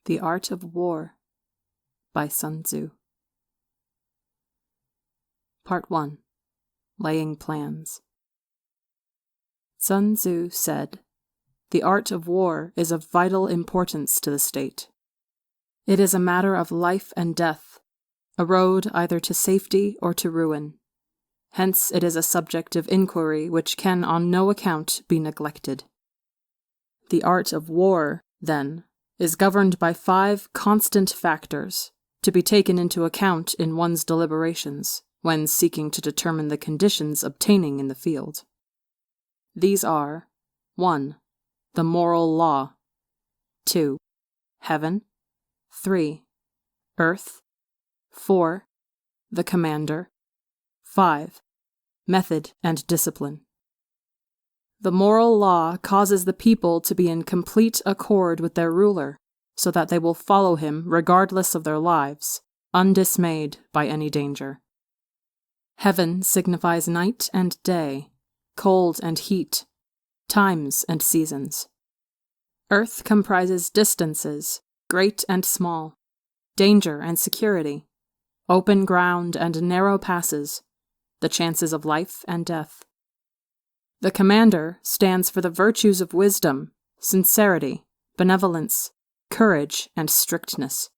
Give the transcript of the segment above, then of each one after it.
The Art of War by Sun Tzu. Part 1. Laying Plans. Sun Tzu said, "The art of war is of vital importance to the state. It is a matter of life and death, a road either to safety or to ruin. Hence it is a subject of inquiry which can on no account be neglected. The art of war, then, is governed by 5 constant factors, to be taken into account in one's deliberations when seeking to determine the conditions obtaining in the field. These are 1. The moral law, 2. Heaven, 3. Earth, 4. The commander, 5. Method and discipline. The moral law causes the people to be in complete accord with their ruler, so that they will follow him regardless of their lives, undismayed by any danger. Heaven signifies night and day, cold and heat, times and seasons. Earth comprises distances, great and small, danger and security, open ground and narrow passes, the chances of life and death. The commander stands for the virtues of wisdom, sincerity, benevolence, courage, and strictness.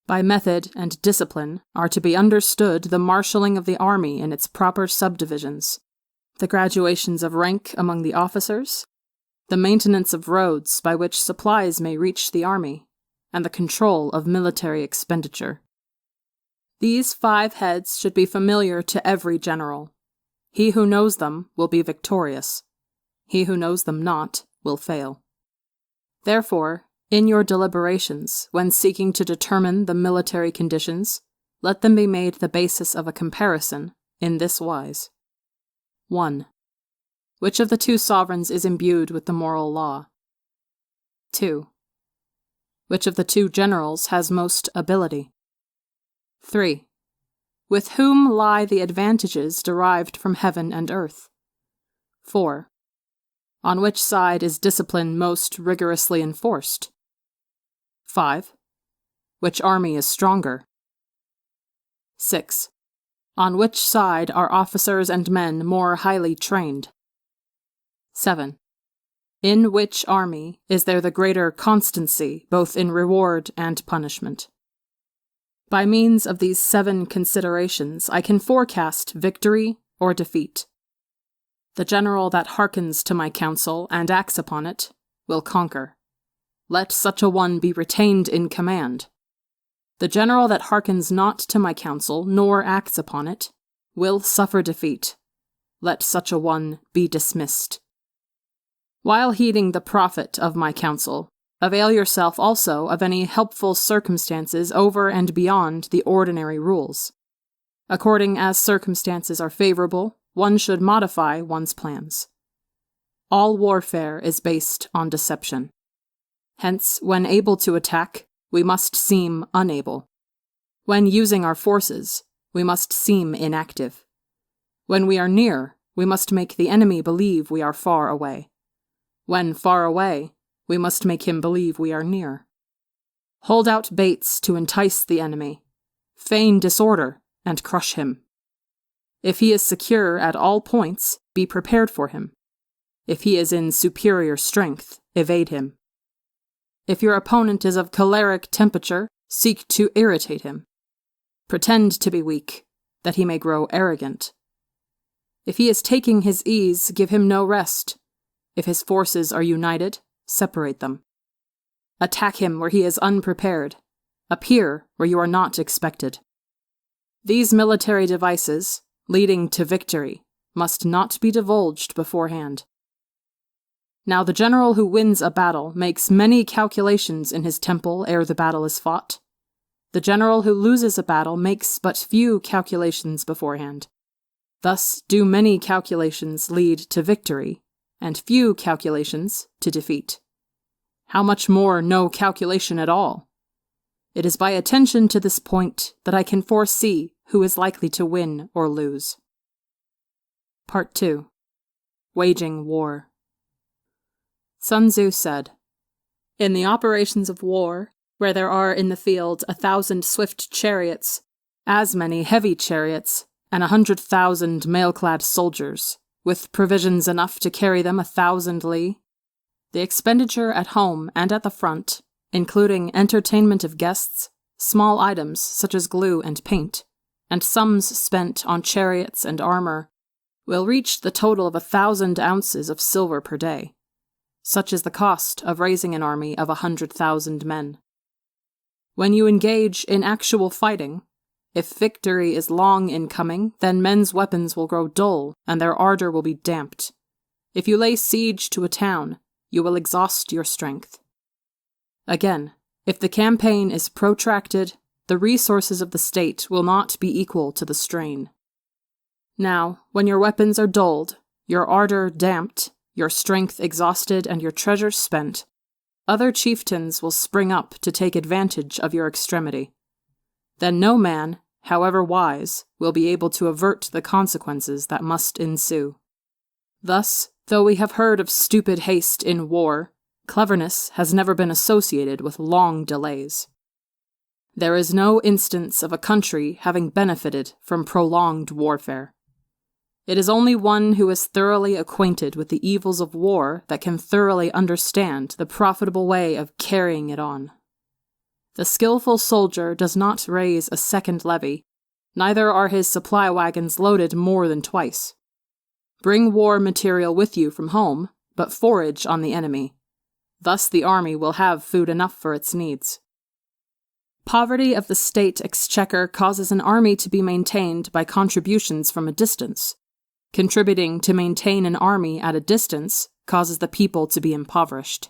By method and discipline are to be understood the marshalling of the army in its proper subdivisions, the graduations of rank among the officers, the maintenance of roads by which supplies may reach the army, and the control of military expenditure. These 5 heads should be familiar to every general. He who knows them will be victorious. He who knows them not will fail. Therefore, in your deliberations, when seeking to determine the military conditions, let them be made the basis of a comparison in this wise. 1. Which of the 2 sovereigns is imbued with the moral law? 2. Which of the 2 generals has most ability? 3. With whom lie the advantages derived from heaven and earth? 4. On which side is discipline most rigorously enforced? 5. Which army is stronger? 6. On which side are officers and men more highly trained? 7. In which army is there the greater constancy both in reward and punishment? By means of these 7 considerations, I can forecast victory or defeat. The general that hearkens to my counsel and acts upon it will conquer. Let such a one be retained in command. The general that hearkens not to my counsel nor acts upon it will suffer defeat. Let such a one be dismissed. While heeding the profit of my counsel, avail yourself also of any helpful circumstances over and beyond the ordinary rules. According as circumstances are favorable, one should modify one's plans. All warfare is based on deception. Hence, when able to attack, we must seem unable. When using our forces, we must seem inactive. When we are near, we must make the enemy believe we are far away. When far away, we must make him believe we are near. Hold out baits to entice the enemy. Feign disorder and crush him. If he is secure at all points, be prepared for him. If he is in superior strength, evade him. If your opponent is of choleric temperature, seek to irritate him. Pretend to be weak, that he may grow arrogant. If he is taking his ease, give him no rest. If his forces are united, separate them. Attack him where he is unprepared. Appear where you are not expected. These military devices, leading to victory, must not be divulged beforehand. Now the general who wins a battle makes many calculations in his temple ere the battle is fought. The general who loses a battle makes but few calculations beforehand. Thus do many calculations lead to victory, and few calculations to defeat. How much more no calculation at all? It is by attention to this point that I can foresee who is likely to win or lose. Part 2. Waging War. Sun Tzu said, In the operations of war, where there are in the field 1,000 swift chariots, as many heavy chariots, and 100,000 mail-clad soldiers, with provisions enough to carry them 1,000 li, the expenditure at home and at the front, including entertainment of guests, small items such as glue and paint, and sums spent on chariots and armor, will reach the total of 1,000 ounces of silver per day. Such is the cost of raising an army of 100,000 men. When you engage in actual fighting, if victory is long in coming, then men's weapons will grow dull and their ardor will be damped. If you lay siege to a town, you will exhaust your strength. Again, if the campaign is protracted, the resources of the state will not be equal to the strain. Now, when your weapons are dulled, your ardor damped, your strength exhausted, and your treasures spent, other chieftains will spring up to take advantage of your extremity. Then no man, however wise, will be able to avert the consequences that must ensue. Thus, though we have heard of stupid haste in war, cleverness has never been associated with long delays. There is no instance of a country having benefited from prolonged warfare. It is only one who is thoroughly acquainted with the evils of war that can thoroughly understand the profitable way of carrying it on. The skillful soldier does not raise a second levy, neither are his supply wagons loaded more than twice. Bring war material with you from home, but forage on the enemy. Thus the army will have food enough for its needs. Poverty of the state exchequer causes an army to be maintained by contributions from a distance. Contributing to maintain an army at a distance causes the people to be impoverished.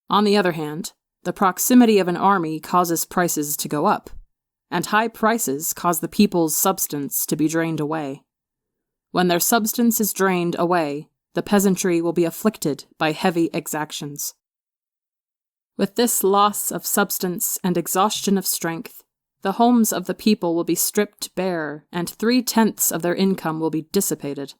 On the other hand, the proximity of an army causes prices to go up, and high prices cause the people's substance to be drained away. When their substance is drained away, the peasantry will be afflicted by heavy exactions. With this loss of substance and exhaustion of strength, the homes of the people will be stripped bare, and 3/10 of their income will be dissipated,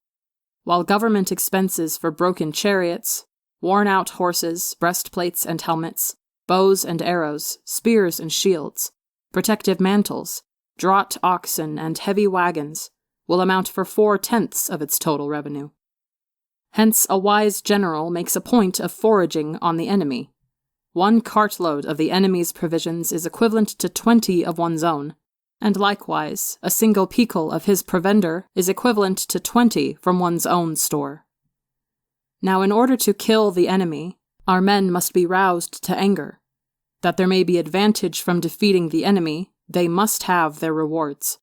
while government expenses for broken chariots, worn-out horses, breastplates and helmets, bows and arrows, spears and shields, protective mantles, draught oxen, and heavy wagons will amount for 4/10 of its total revenue. Hence a wise general makes a point of foraging on the enemy. 1 cartload of the enemy's provisions is equivalent to 20 of one's own, and likewise a single pickle of his provender is equivalent to 20 from one's own store. Now in order to kill the enemy, our men must be roused to anger. That there may be advantage from defeating the enemy, they must have their rewards.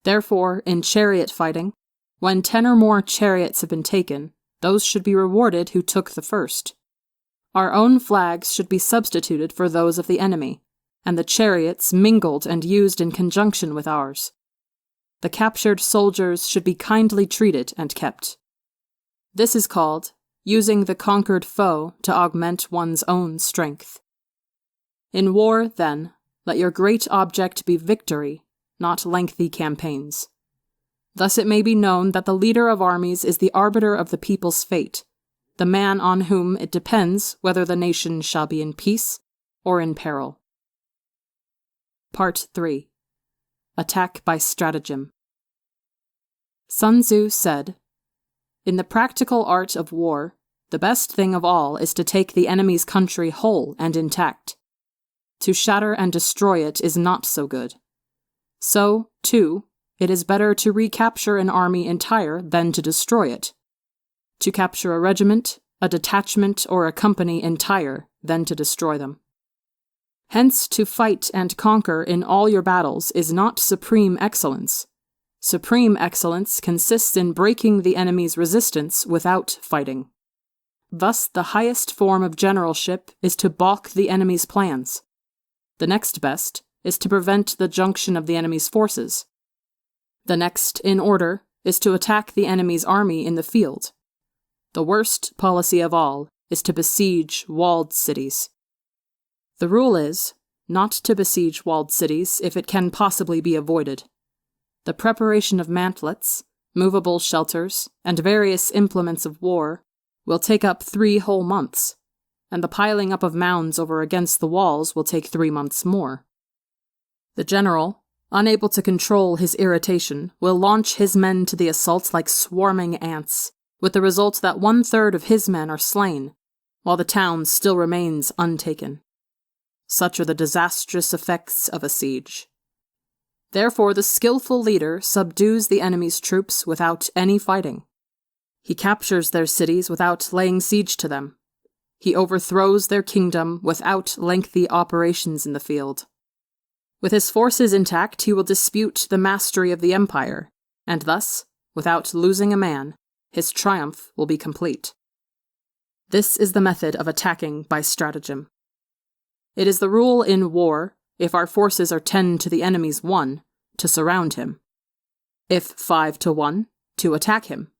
Therefore, in chariot fighting, when 10 or more chariots have been taken, those should be rewarded who took the first. Our own flags should be substituted for those of the enemy, and the chariots mingled and used in conjunction with ours. The captured soldiers should be kindly treated and kept. This is called using the conquered foe to augment one's own strength. In war, then, let your great object be victory, not lengthy campaigns. Thus it may be known that the leader of armies is the arbiter of the people's fate, the man on whom it depends whether the nation shall be in peace or in peril. Part 3. Attack by Stratagem. Sun Tzu said, "In the practical art of war, the best thing of all is to take the enemy's country whole and intact. To shatter and destroy it is not so good. So, too, it is better to recapture an army entire than to destroy it. To capture a regiment, a detachment, or a company entire than to destroy them. Hence, to fight and conquer in all your battles is not supreme excellence. Supreme excellence consists in breaking the enemy's resistance without fighting. Thus, the highest form of generalship is to balk the enemy's plans. The next best is to prevent the junction of the enemy's forces. The next in order is to attack the enemy's army in the field. The worst policy of all is to besiege walled cities. The rule is not to besiege walled cities if it can possibly be avoided. The preparation of mantlets, movable shelters, and various implements of war will take up 3 whole months. and the piling up of mounds over against the walls will take 3 months more. The general, unable to control his irritation, will launch his men to the assault like swarming ants, with the result that 1/3 of his men are slain, while the town still remains untaken. Such are the disastrous effects of a siege. Therefore, the skillful leader subdues the enemy's troops without any fighting. He captures their cities without laying siege to them. He overthrows their kingdom without lengthy operations in the field. With his forces intact, he will dispute the mastery of the empire, and thus, without losing a man, his triumph will be complete. This is the method of attacking by stratagem. It is the rule in war, if our forces are 10 to the enemy's 1, to surround him. If 5 to 1, to attack him.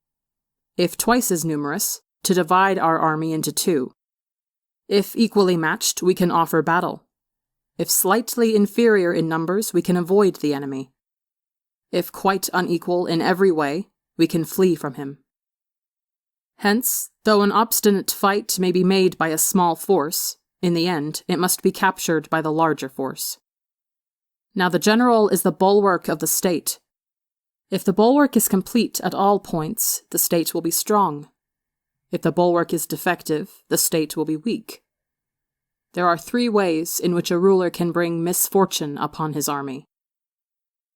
If twice as numerous, to divide our army into 2. If equally matched, we can offer battle. If slightly inferior in numbers, we can avoid the enemy. If quite unequal in every way, we can flee from him. Hence, though an obstinate fight may be made by a small force, in the end, it must be captured by the larger force. Now the general is the bulwark of the state. If the bulwark is complete at all points, the state will be strong. If the bulwark is defective, the state will be weak. There are 3 ways in which a ruler can bring misfortune upon his army.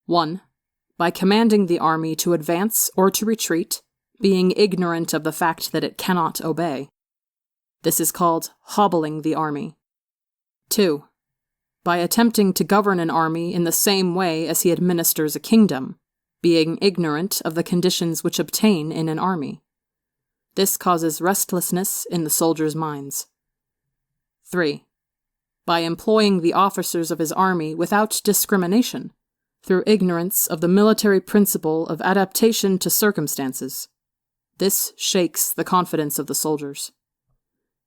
1. By commanding the army to advance or to retreat, being ignorant of the fact that it cannot obey. This is called hobbling the army. 2. By attempting to govern an army in the same way as he administers a kingdom, being ignorant of the conditions which obtain in an army. This causes restlessness in the soldiers' minds. 3. By employing the officers of his army without discrimination, through ignorance of the military principle of adaptation to circumstances. This shakes the confidence of the soldiers.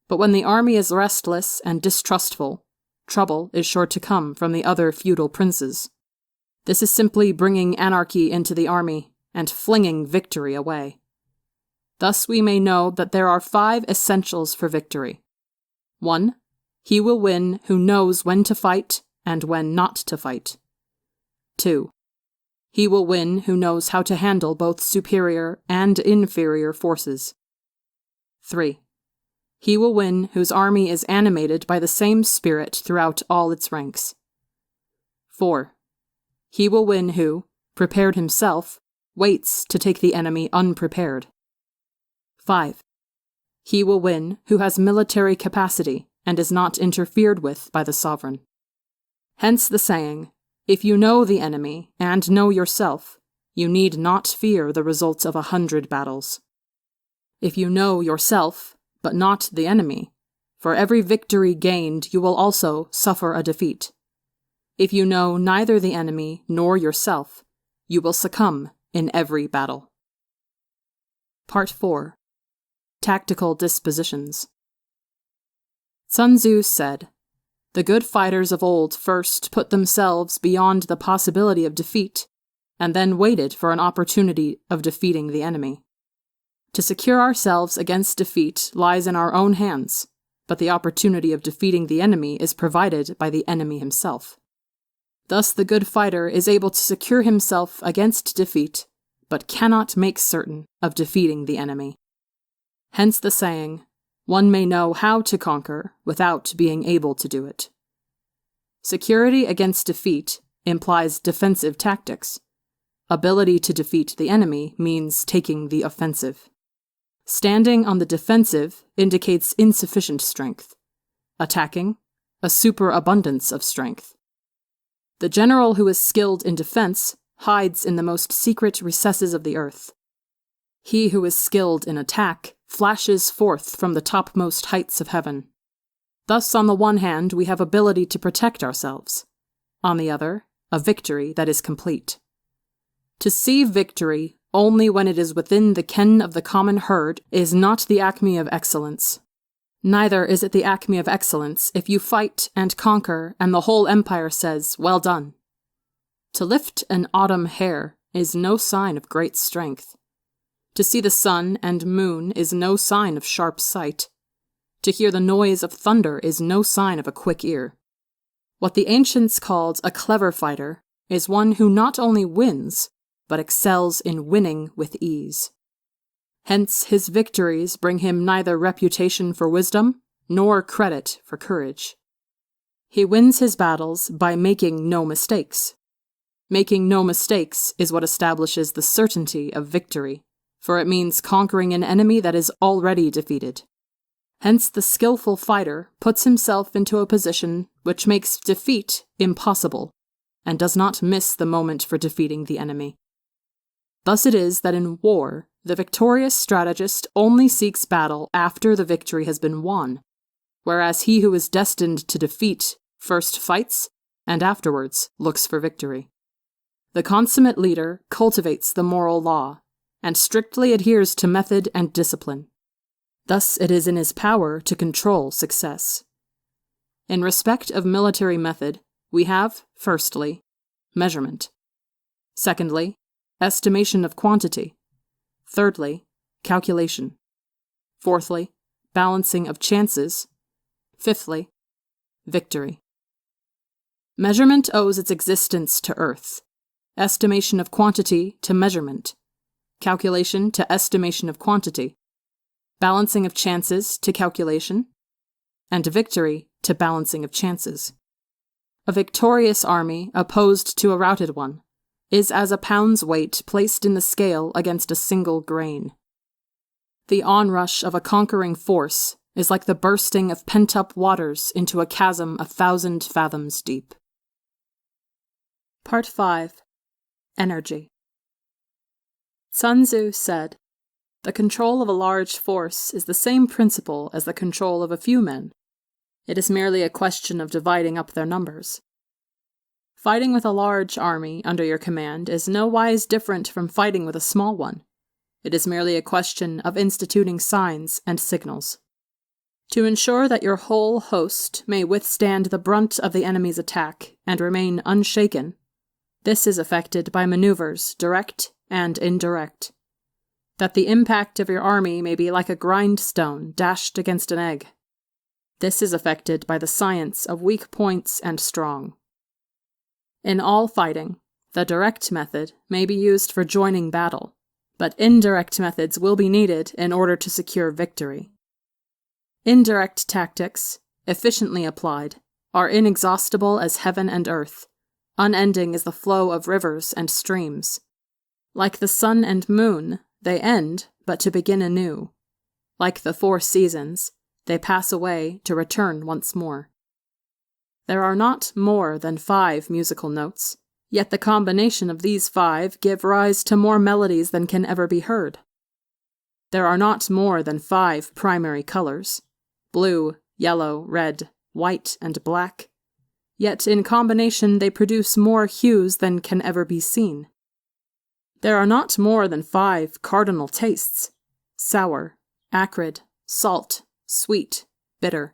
But when the army is restless and distrustful, trouble is sure to come from the other feudal princes. This is simply bringing anarchy into the army and flinging victory away. Thus we may know that there are 5 essentials for victory. 1. He will win who knows when to fight and when not to fight. 2. He will win who knows how to handle both superior and inferior forces. 3. He will win whose army is animated by the same spirit throughout all its ranks. 4. He will win who, prepared himself, waits to take the enemy unprepared. 5. He will win who has military capacity and is not interfered with by the sovereign. Hence the saying, if you know the enemy and know yourself, you need not fear the results of 100 battles. If you know yourself, but not the enemy, for every victory gained you will also suffer a defeat. If you know neither the enemy nor yourself, you will succumb in every battle. Part 4. Tactical Dispositions. Sun Tzu said, "The good fighters of old first put themselves beyond the possibility of defeat, and then waited for an opportunity of defeating the enemy. To secure ourselves against defeat lies in our own hands, but the opportunity of defeating the enemy is provided by the enemy himself. Thus the good fighter is able to secure himself against defeat, but cannot make certain of defeating the enemy. Hence the saying, one may know how to conquer without being able to do it. Security against defeat implies defensive tactics. Ability to defeat the enemy means taking the offensive. Standing on the defensive indicates insufficient strength. Attacking, a superabundance of strength. The general who is skilled in defense hides in the most secret recesses of the earth. He who is skilled in attack flashes forth from the topmost heights of heaven. Thus, on the one hand, we have ability to protect ourselves. On the other, a victory that is complete. To see victory only when it is within the ken of the common herd is not the acme of excellence. Neither is it the acme of excellence if you fight and conquer and the whole empire says, "Well done." To lift an autumn hair is no sign of great strength. To see the sun and moon is no sign of sharp sight. To hear the noise of thunder is no sign of a quick ear. What the ancients called a clever fighter is one who not only wins, but excels in winning with ease. Hence his victories bring him neither reputation for wisdom nor credit for courage. He wins his battles by making no mistakes. Making no mistakes is what establishes the certainty of victory, for it means conquering an enemy that is already defeated. Hence the skillful fighter puts himself into a position which makes defeat impossible, and does not miss the moment for defeating the enemy. Thus it is that in war, the victorious strategist only seeks battle after the victory has been won, whereas he who is destined to defeat first fights and afterwards looks for victory. The consummate leader cultivates the moral law, and strictly adheres to method and discipline. Thus it is in his power to control success. In respect of military method, we have, firstly, measurement. Secondly, estimation of quantity. Thirdly, calculation. Fourthly, balancing of chances. Fifthly, victory. Measurement owes its existence to earth, estimation of quantity to measurement, calculation to estimation of quantity, balancing of chances to calculation, and victory to balancing of chances. A victorious army opposed to a routed one is as a pound's weight placed in the scale against a single grain. The onrush of a conquering force is like the bursting of pent-up waters into a chasm 1,000 fathoms deep. Part 5. Energy. Sun Tzu said, "The control of a large force is the same principle as the control of a few men. It is merely a question of dividing up their numbers." Fighting with a large army under your command is no wise different from fighting with a small one. It is merely a question of instituting signs and signals. To ensure that your whole host may withstand the brunt of the enemy's attack and remain unshaken, this is effected by maneuvers direct and indirect. That the impact of your army may be like a grindstone dashed against an egg. This is effected by the science of weak points and strong. In all fighting, the direct method may be used for joining battle, but indirect methods will be needed in order to secure victory. Indirect tactics, efficiently applied, are inexhaustible as heaven and earth, unending as the flow of rivers and streams. Like the sun and moon, they end, but to begin anew. Like the 4 seasons, they pass away to return once more. There are not more than 5 musical notes, yet the combination of these 5 give rise to more melodies than can ever be heard. There are not more than 5 primary colors, blue, yellow, red, white, and black, yet in combination they produce more hues than can ever be seen. There are not more than 5 cardinal tastes, sour, acrid, salt, sweet, bitter,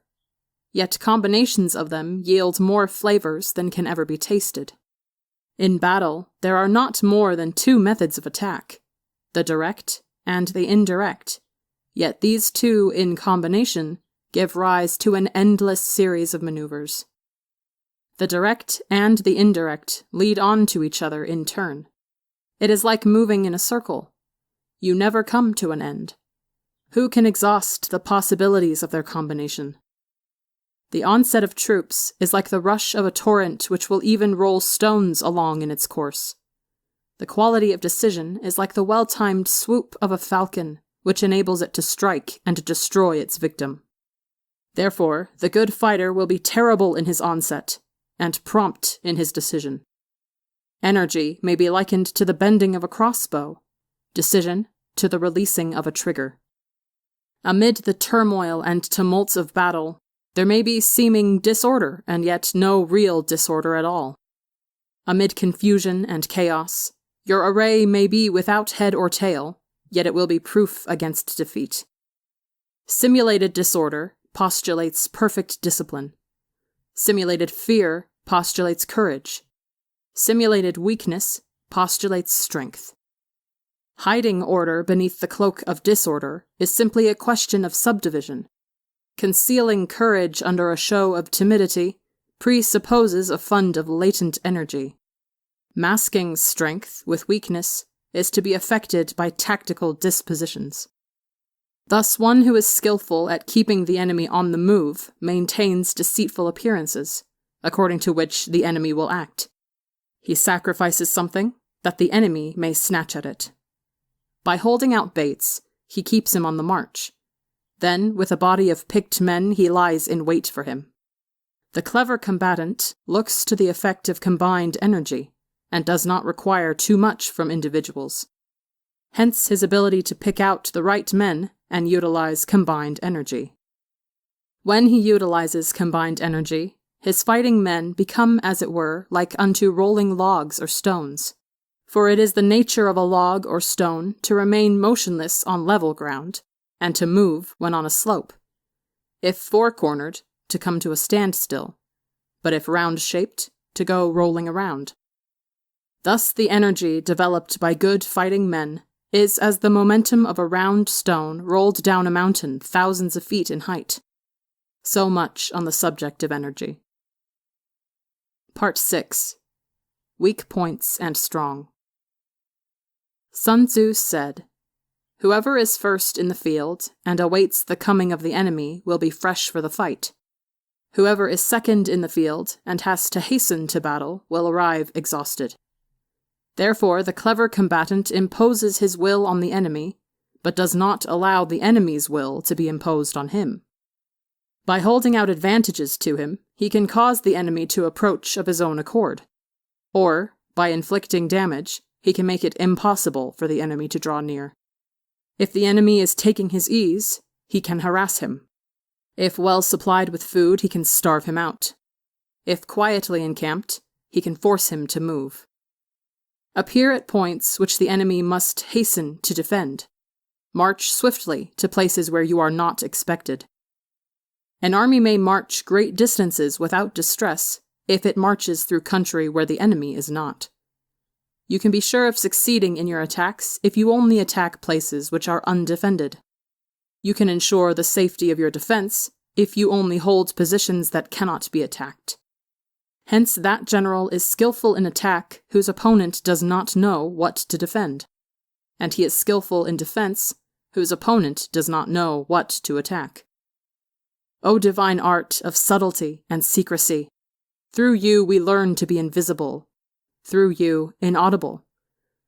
yet combinations of them yield more flavors than can ever be tasted. In battle, there are not more than 2 methods of attack, the direct and the indirect, yet these 2 in combination give rise to an endless series of maneuvers. The direct and the indirect lead on to each other in turn. It is like moving in a circle. You never come to an end. Who can exhaust the possibilities of their combination? The onset of troops is like the rush of a torrent which will even roll stones along in its course. The quality of decision is like the well-timed swoop of a falcon, which enables it to strike and destroy its victim. Therefore, the good fighter will be terrible in his onset, and prompt in his decision. Energy may be likened to the bending of a crossbow, decision to the releasing of a trigger. Amid the turmoil and tumults of battle, there may be seeming disorder and yet no real disorder at all. Amid confusion and chaos, your array may be without head or tail, yet it will be proof against defeat. Simulated disorder postulates perfect discipline. Simulated fear postulates courage. Simulated weakness postulates strength. Hiding order beneath the cloak of disorder is simply a question of subdivision. Concealing courage under a show of timidity presupposes a fund of latent energy. Masking strength with weakness is to be effected by tactical dispositions. Thus, one who is skillful at keeping the enemy on the move maintains deceitful appearances, according to which the enemy will act. He sacrifices something that the enemy may snatch at it. By holding out baits, he keeps him on the march. Then, with a body of picked men, he lies in wait for him. The clever combatant looks to the effect of combined energy, and does not require too much from individuals. Hence his ability to pick out the right men and utilize combined energy. When he utilizes combined energy, his fighting men become, as it were, like unto rolling logs or stones. For it is the nature of a log or stone to remain motionless on level ground, and to move when on a slope. If four-cornered, to come to a standstill, but if round-shaped, to go rolling around. Thus the energy developed by good fighting men is as the momentum of a round stone rolled down a mountain thousands of feet in height. So much on the subject of energy. Part 6. Weak Points and Strong. Sun Tzu said, "Whoever is first in the field and awaits the coming of the enemy will be fresh for the fight. Whoever is second in the field and has to hasten to battle will arrive exhausted." Therefore, the clever combatant imposes his will on the enemy, but does not allow the enemy's will to be imposed on him. By holding out advantages to him, he can cause the enemy to approach of his own accord. Or, by inflicting damage, he can make it impossible for the enemy to draw near. If the enemy is taking his ease, he can harass him. If well supplied with food, he can starve him out. If quietly encamped, he can force him to move. Appear at points which the enemy must hasten to defend. March swiftly to places where you are not expected. An army may march great distances without distress if it marches through country where the enemy is not. You can be sure of succeeding in your attacks if you only attack places which are undefended. You can ensure the safety of your defense if you only hold positions that cannot be attacked. Hence that general is skillful in attack whose opponent does not know what to defend, and he is skillful in defense whose opponent does not know what to attack. O divine art of subtlety and secrecy! Through you we learn to be invisible, through you inaudible,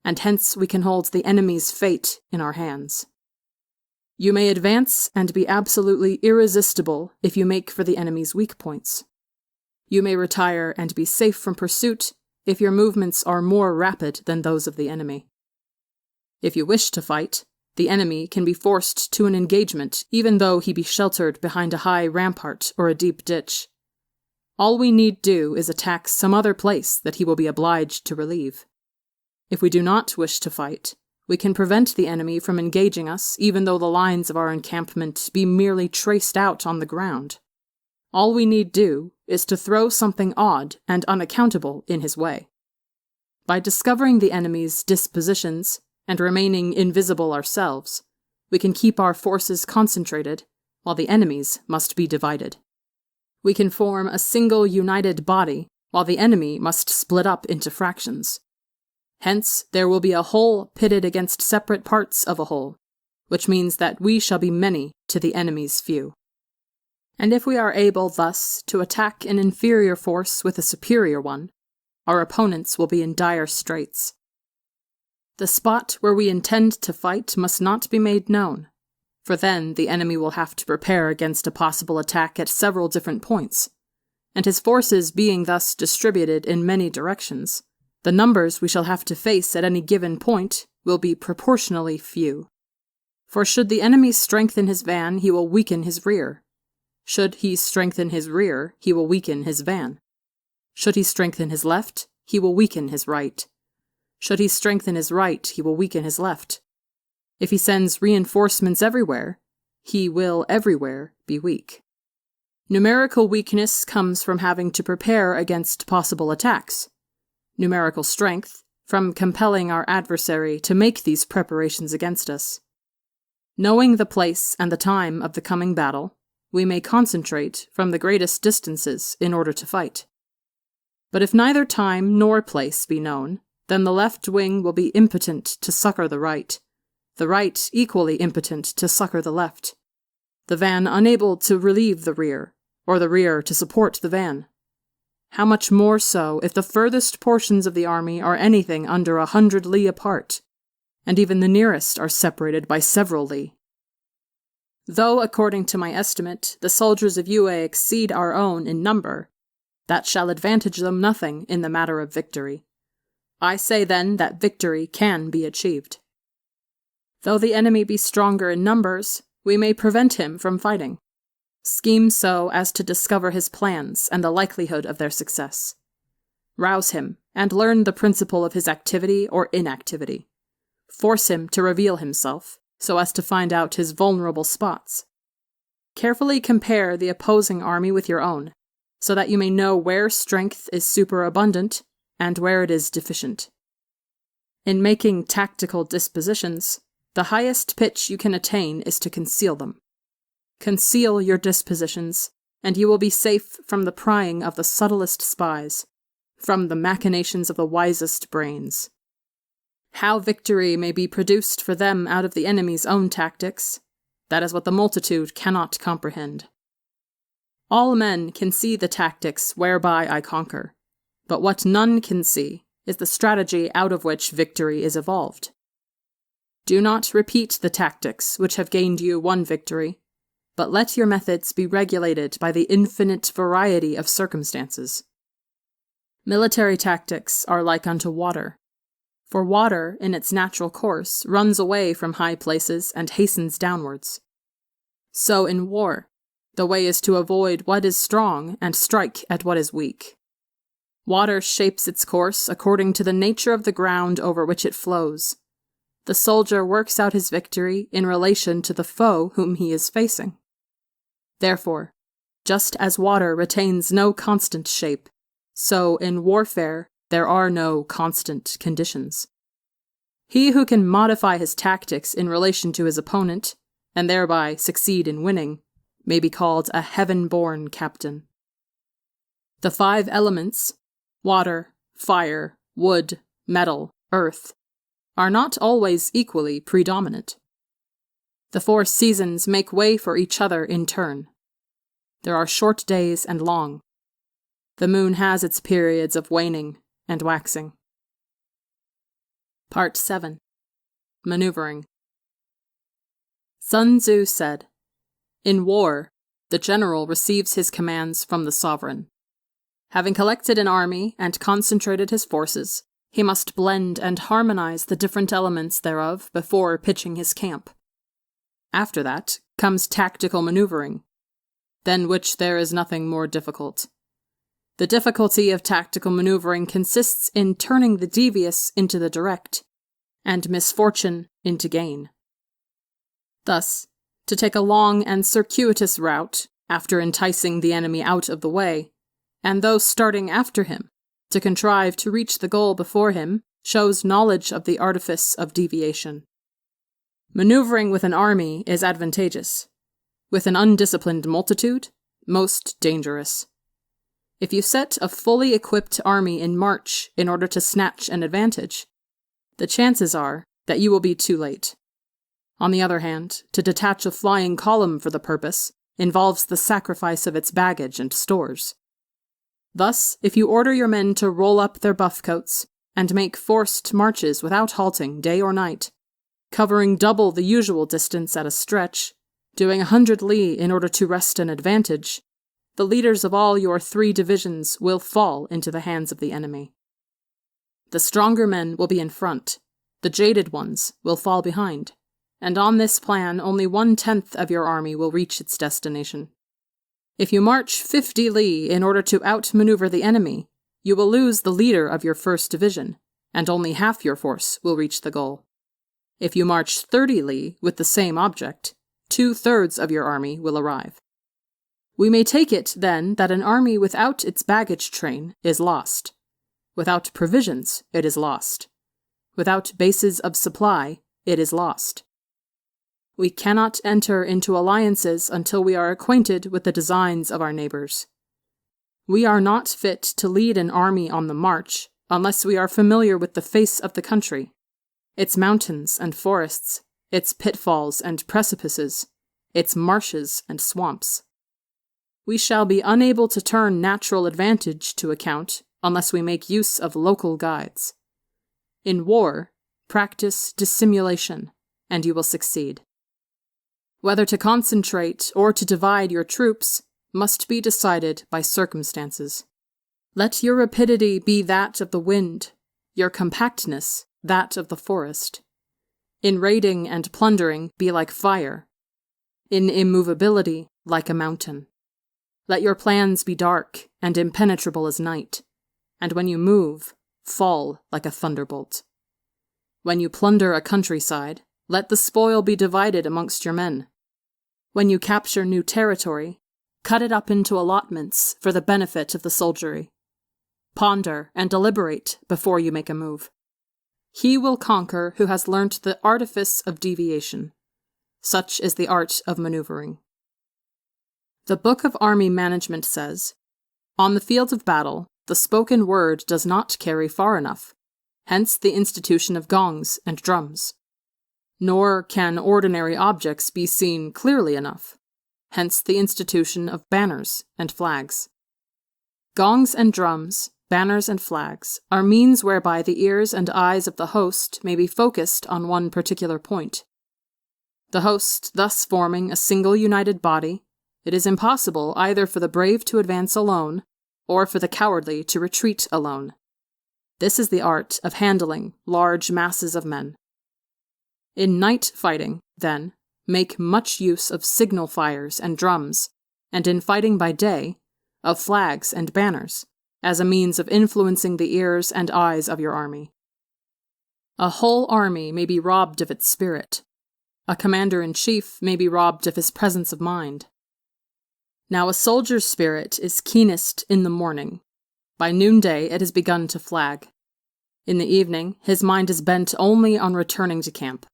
and hence we can hold the enemy's fate in our hands. You may advance and be absolutely irresistible if you make for the enemy's weak points. You may retire and be safe from pursuit if your movements are more rapid than those of the enemy. If you wish to fight, the enemy can be forced to an engagement even though he be sheltered behind a high rampart or a deep ditch. All we need do is attack some other place that he will be obliged to relieve. If we do not wish to fight, we can prevent the enemy from engaging us even though the lines of our encampment be merely traced out on the ground. All we need do is to throw something odd and unaccountable in his way. By discovering the enemy's dispositions and remaining invisible ourselves, we can keep our forces concentrated, while the enemy's must be divided. We can form a single united body, while the enemy must split up into fractions. Hence, there will be a whole pitted against separate parts of a whole, which means that we shall be many to the enemy's few. And if we are able thus to attack an inferior force with a superior one, our opponents will be in dire straits. The spot where we intend to fight must not be made known, for then the enemy will have to prepare against a possible attack at several different points, and his forces being thus distributed in many directions, the numbers we shall have to face at any given point will be proportionally few. For should the enemy strengthen his van, he will weaken his rear. Should he strengthen his rear, he will weaken his van. Should he strengthen his left, he will weaken his right. Should he strengthen his right, he will weaken his left. If he sends reinforcements everywhere, he will everywhere be weak. Numerical weakness comes from having to prepare against possible attacks. Numerical strength, from compelling our adversary to make these preparations against us. Knowing the place and the time of the coming battle, we may concentrate from the greatest distances in order to fight. But if neither time nor place be known, then the left wing will be impotent to succor the right equally impotent to succor the left, the van unable to relieve the rear, or the rear to support the van. How much more so if the furthest portions of the army are anything under 100 li apart, and even the nearest are separated by several li. Though, according to my estimate, the soldiers of Yue exceed our own in number, that shall advantage them nothing in the matter of victory. I say then that victory can be achieved. Though the enemy be stronger in numbers, we may prevent him from fighting. Scheme so as to discover his plans and the likelihood of their success. Rouse him, and learn the principle of his activity or inactivity. Force him to reveal himself, so as to find out his vulnerable spots. Carefully compare the opposing army with your own, so that you may know where strength is superabundant and where it is deficient. In making tactical dispositions, the highest pitch you can attain is to conceal them. Conceal your dispositions, and you will be safe from the prying of the subtlest spies, from the machinations of the wisest brains. How victory may be produced for them out of the enemy's own tactics, that is what the multitude cannot comprehend. All men can see the tactics whereby I conquer, but what none can see is the strategy out of which victory is evolved. Do not repeat the tactics which have gained you one victory, but let your methods be regulated by the infinite variety of circumstances. Military tactics are like unto water, for water in its natural course runs away from high places and hastens downwards. So in war, the way is to avoid what is strong and strike at what is weak. Water shapes its course according to the nature of the ground over which it flows. The soldier works out his victory in relation to the foe whom he is facing. Therefore, just as water retains no constant shape, so in warfare there are no constant conditions. He who can modify his tactics in relation to his opponent, and thereby succeed in winning, may be called a heaven-born captain. The 5 elements, water, fire, wood, metal, earth, are not always equally predominant. The 4 seasons make way for each other in turn. There are short days and long. The moon has its periods of waning and waxing. Part 7. Maneuvering. Sun Tzu said, "In war, the general receives his commands from the sovereign. Having collected an army and concentrated his forces, he must blend and harmonize the different elements thereof before pitching his camp. After that comes tactical maneuvering, than which there is nothing more difficult. The difficulty of tactical maneuvering consists in turning the devious into the direct, and misfortune into gain. Thus, to take a long and circuitous route after enticing the enemy out of the way, and those starting after him, to contrive to reach the goal before him, shows knowledge of the artifice of deviation. Maneuvering with an army is advantageous. With an undisciplined multitude, most dangerous. If you set a fully equipped army in march in order to snatch an advantage, the chances are that you will be too late. On the other hand, to detach a flying column for the purpose involves the sacrifice of its baggage and stores. Thus, if you order your men to roll up their buff coats and make forced marches without halting day or night, covering double the usual distance at a stretch, doing 100 li in order to wrest an advantage, the leaders of all your 3 divisions will fall into the hands of the enemy. The stronger men will be in front, the jaded ones will fall behind, and on this plan only 1/10 of your army will reach its destination. If you march 50 li in order to outmaneuver the enemy, you will lose the leader of your first division, and only half your force will reach the goal. If you march 30 li with the same object, 2/3 of your army will arrive. We may take it, then, that an army without its baggage train is lost. Without provisions, it is lost. Without bases of supply, it is lost. We cannot enter into alliances until we are acquainted with the designs of our neighbors. We are not fit to lead an army on the march unless we are familiar with the face of the country, its mountains and forests, its pitfalls and precipices, its marshes and swamps. We shall be unable to turn natural advantage to account unless we make use of local guides. In war, practice dissimulation, and you will succeed. Whether to concentrate or to divide your troops must be decided by circumstances. Let your rapidity be that of the wind, your compactness that of the forest. In raiding and plundering be like fire, in immovability like a mountain. Let your plans be dark and impenetrable as night, and when you move, fall like a thunderbolt. When you plunder a countryside, let the spoil be divided amongst your men. When you capture new territory, cut it up into allotments for the benefit of the soldiery. Ponder and deliberate before you make a move. He will conquer who has learnt the artifice of deviation. Such is the art of maneuvering. The Book of Army Management says, "On the field of battle, the spoken word does not carry far enough, hence the institution of gongs and drums. Nor can ordinary objects be seen clearly enough, hence the institution of banners and flags. Gongs and drums, banners and flags, are means whereby the ears and eyes of the host may be focused on one particular point. The host thus forming a single united body, it is impossible either for the brave to advance alone, or for the cowardly to retreat alone. This is the art of handling large masses of men. In night fighting, then, make much use of signal fires and drums, and in fighting by day, of flags and banners, as a means of influencing the ears and eyes of your army. A whole army may be robbed of its spirit. A commander-in-chief may be robbed of his presence of mind. Now a soldier's spirit is keenest in the morning. By noonday it has begun to flag. In the evening his mind is bent only on returning to camp.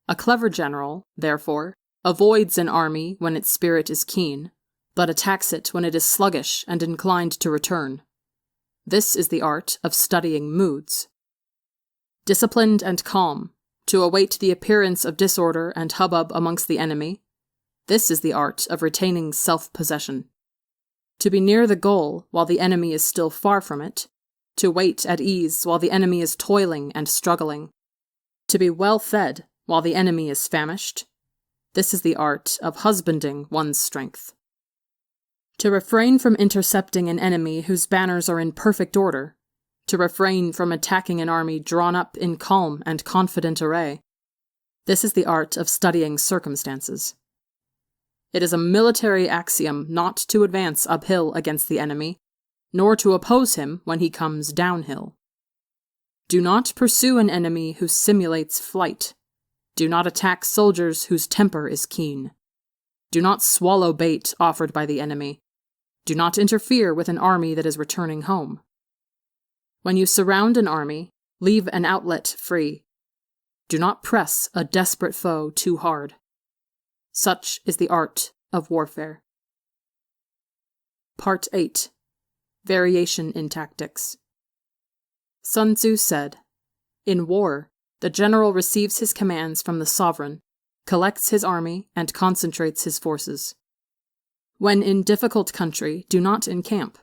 A clever general, therefore, avoids an army when its spirit is keen, but attacks it when it is sluggish and inclined to return. This is the art of studying moods. Disciplined and calm, to await the appearance of disorder and hubbub amongst the enemy, this is the art of retaining self-possession. To be near the goal while the enemy is still far from it, to wait at ease while the enemy is toiling and struggling, to be well fed while the enemy is famished, this is the art of husbanding one's strength. To refrain from intercepting an enemy whose banners are in perfect order, to refrain from attacking an army drawn up in calm and confident array, this is the art of studying circumstances. It is a military axiom not to advance uphill against the enemy, nor to oppose him when he comes downhill. Do not pursue an enemy who simulates flight. Do not attack soldiers whose temper is keen. Do not swallow bait offered by the enemy. Do not interfere with an army that is returning home. When you surround an army, leave an outlet free. Do not press a desperate foe too hard. Such is the art of warfare. Part 8. Variation in Tactics. Sun Tzu said, "In war, the general receives his commands from the sovereign, collects his army, and concentrates his forces. When in difficult country, do not encamp.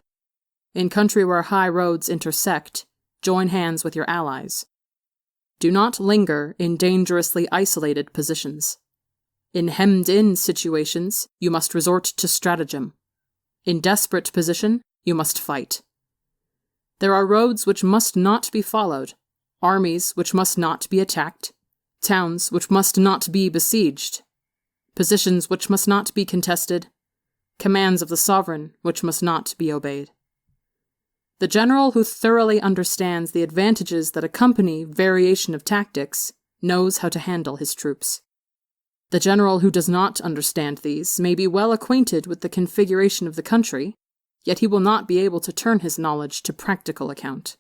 In country where high roads intersect, join hands with your allies. Do not linger in dangerously isolated positions. In hemmed-in situations, you must resort to stratagem. In desperate position, you must fight. There are roads which must not be followed, armies which must not be attacked, towns which must not be besieged, positions which must not be contested, commands of the sovereign which must not be obeyed. The general who thoroughly understands the advantages that accompany variation of tactics knows how to handle his troops. The general who does not understand these may be well acquainted with the configuration of the country, yet he will not be able to turn his knowledge to practical account.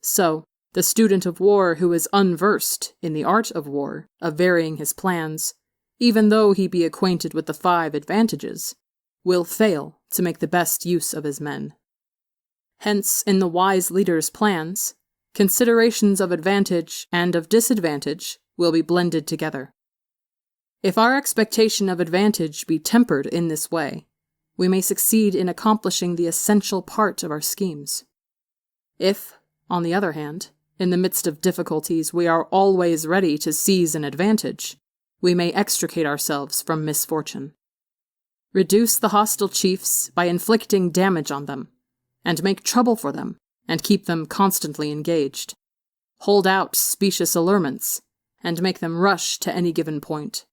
So, The student of war who is unversed in the art of war, of varying his plans, even though he be acquainted with the 5 advantages, will fail to make the best use of his men. Hence, in the wise leader's plans, considerations of advantage and of disadvantage will be blended together. If our expectation of advantage be tempered in this way, we may succeed in accomplishing the essential part of our schemes. If, on the other hand, in the midst of difficulties we are always ready to seize an advantage, we may extricate ourselves from misfortune. Reduce the hostile chiefs by inflicting damage on them, and make trouble for them, and keep them constantly engaged. Hold out specious allurements, and make them rush to any given point.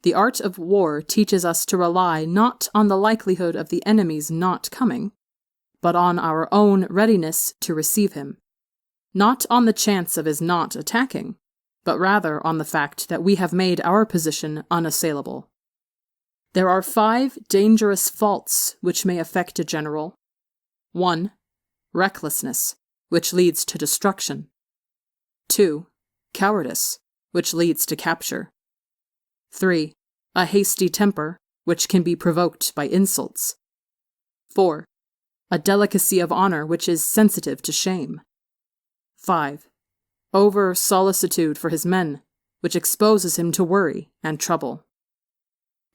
The art of war teaches us to rely not on the likelihood of the enemy's not coming, but on our own readiness to receive him. Not on the chance of his not attacking, but rather on the fact that we have made our position unassailable. There are 5 dangerous faults which may affect a general. 1. Recklessness, which leads to destruction. 2. Cowardice, which leads to capture. 3. A hasty temper, which can be provoked by insults. 4. A delicacy of honor which is sensitive to shame. 5. Over-solicitude for his men, which exposes him to worry and trouble.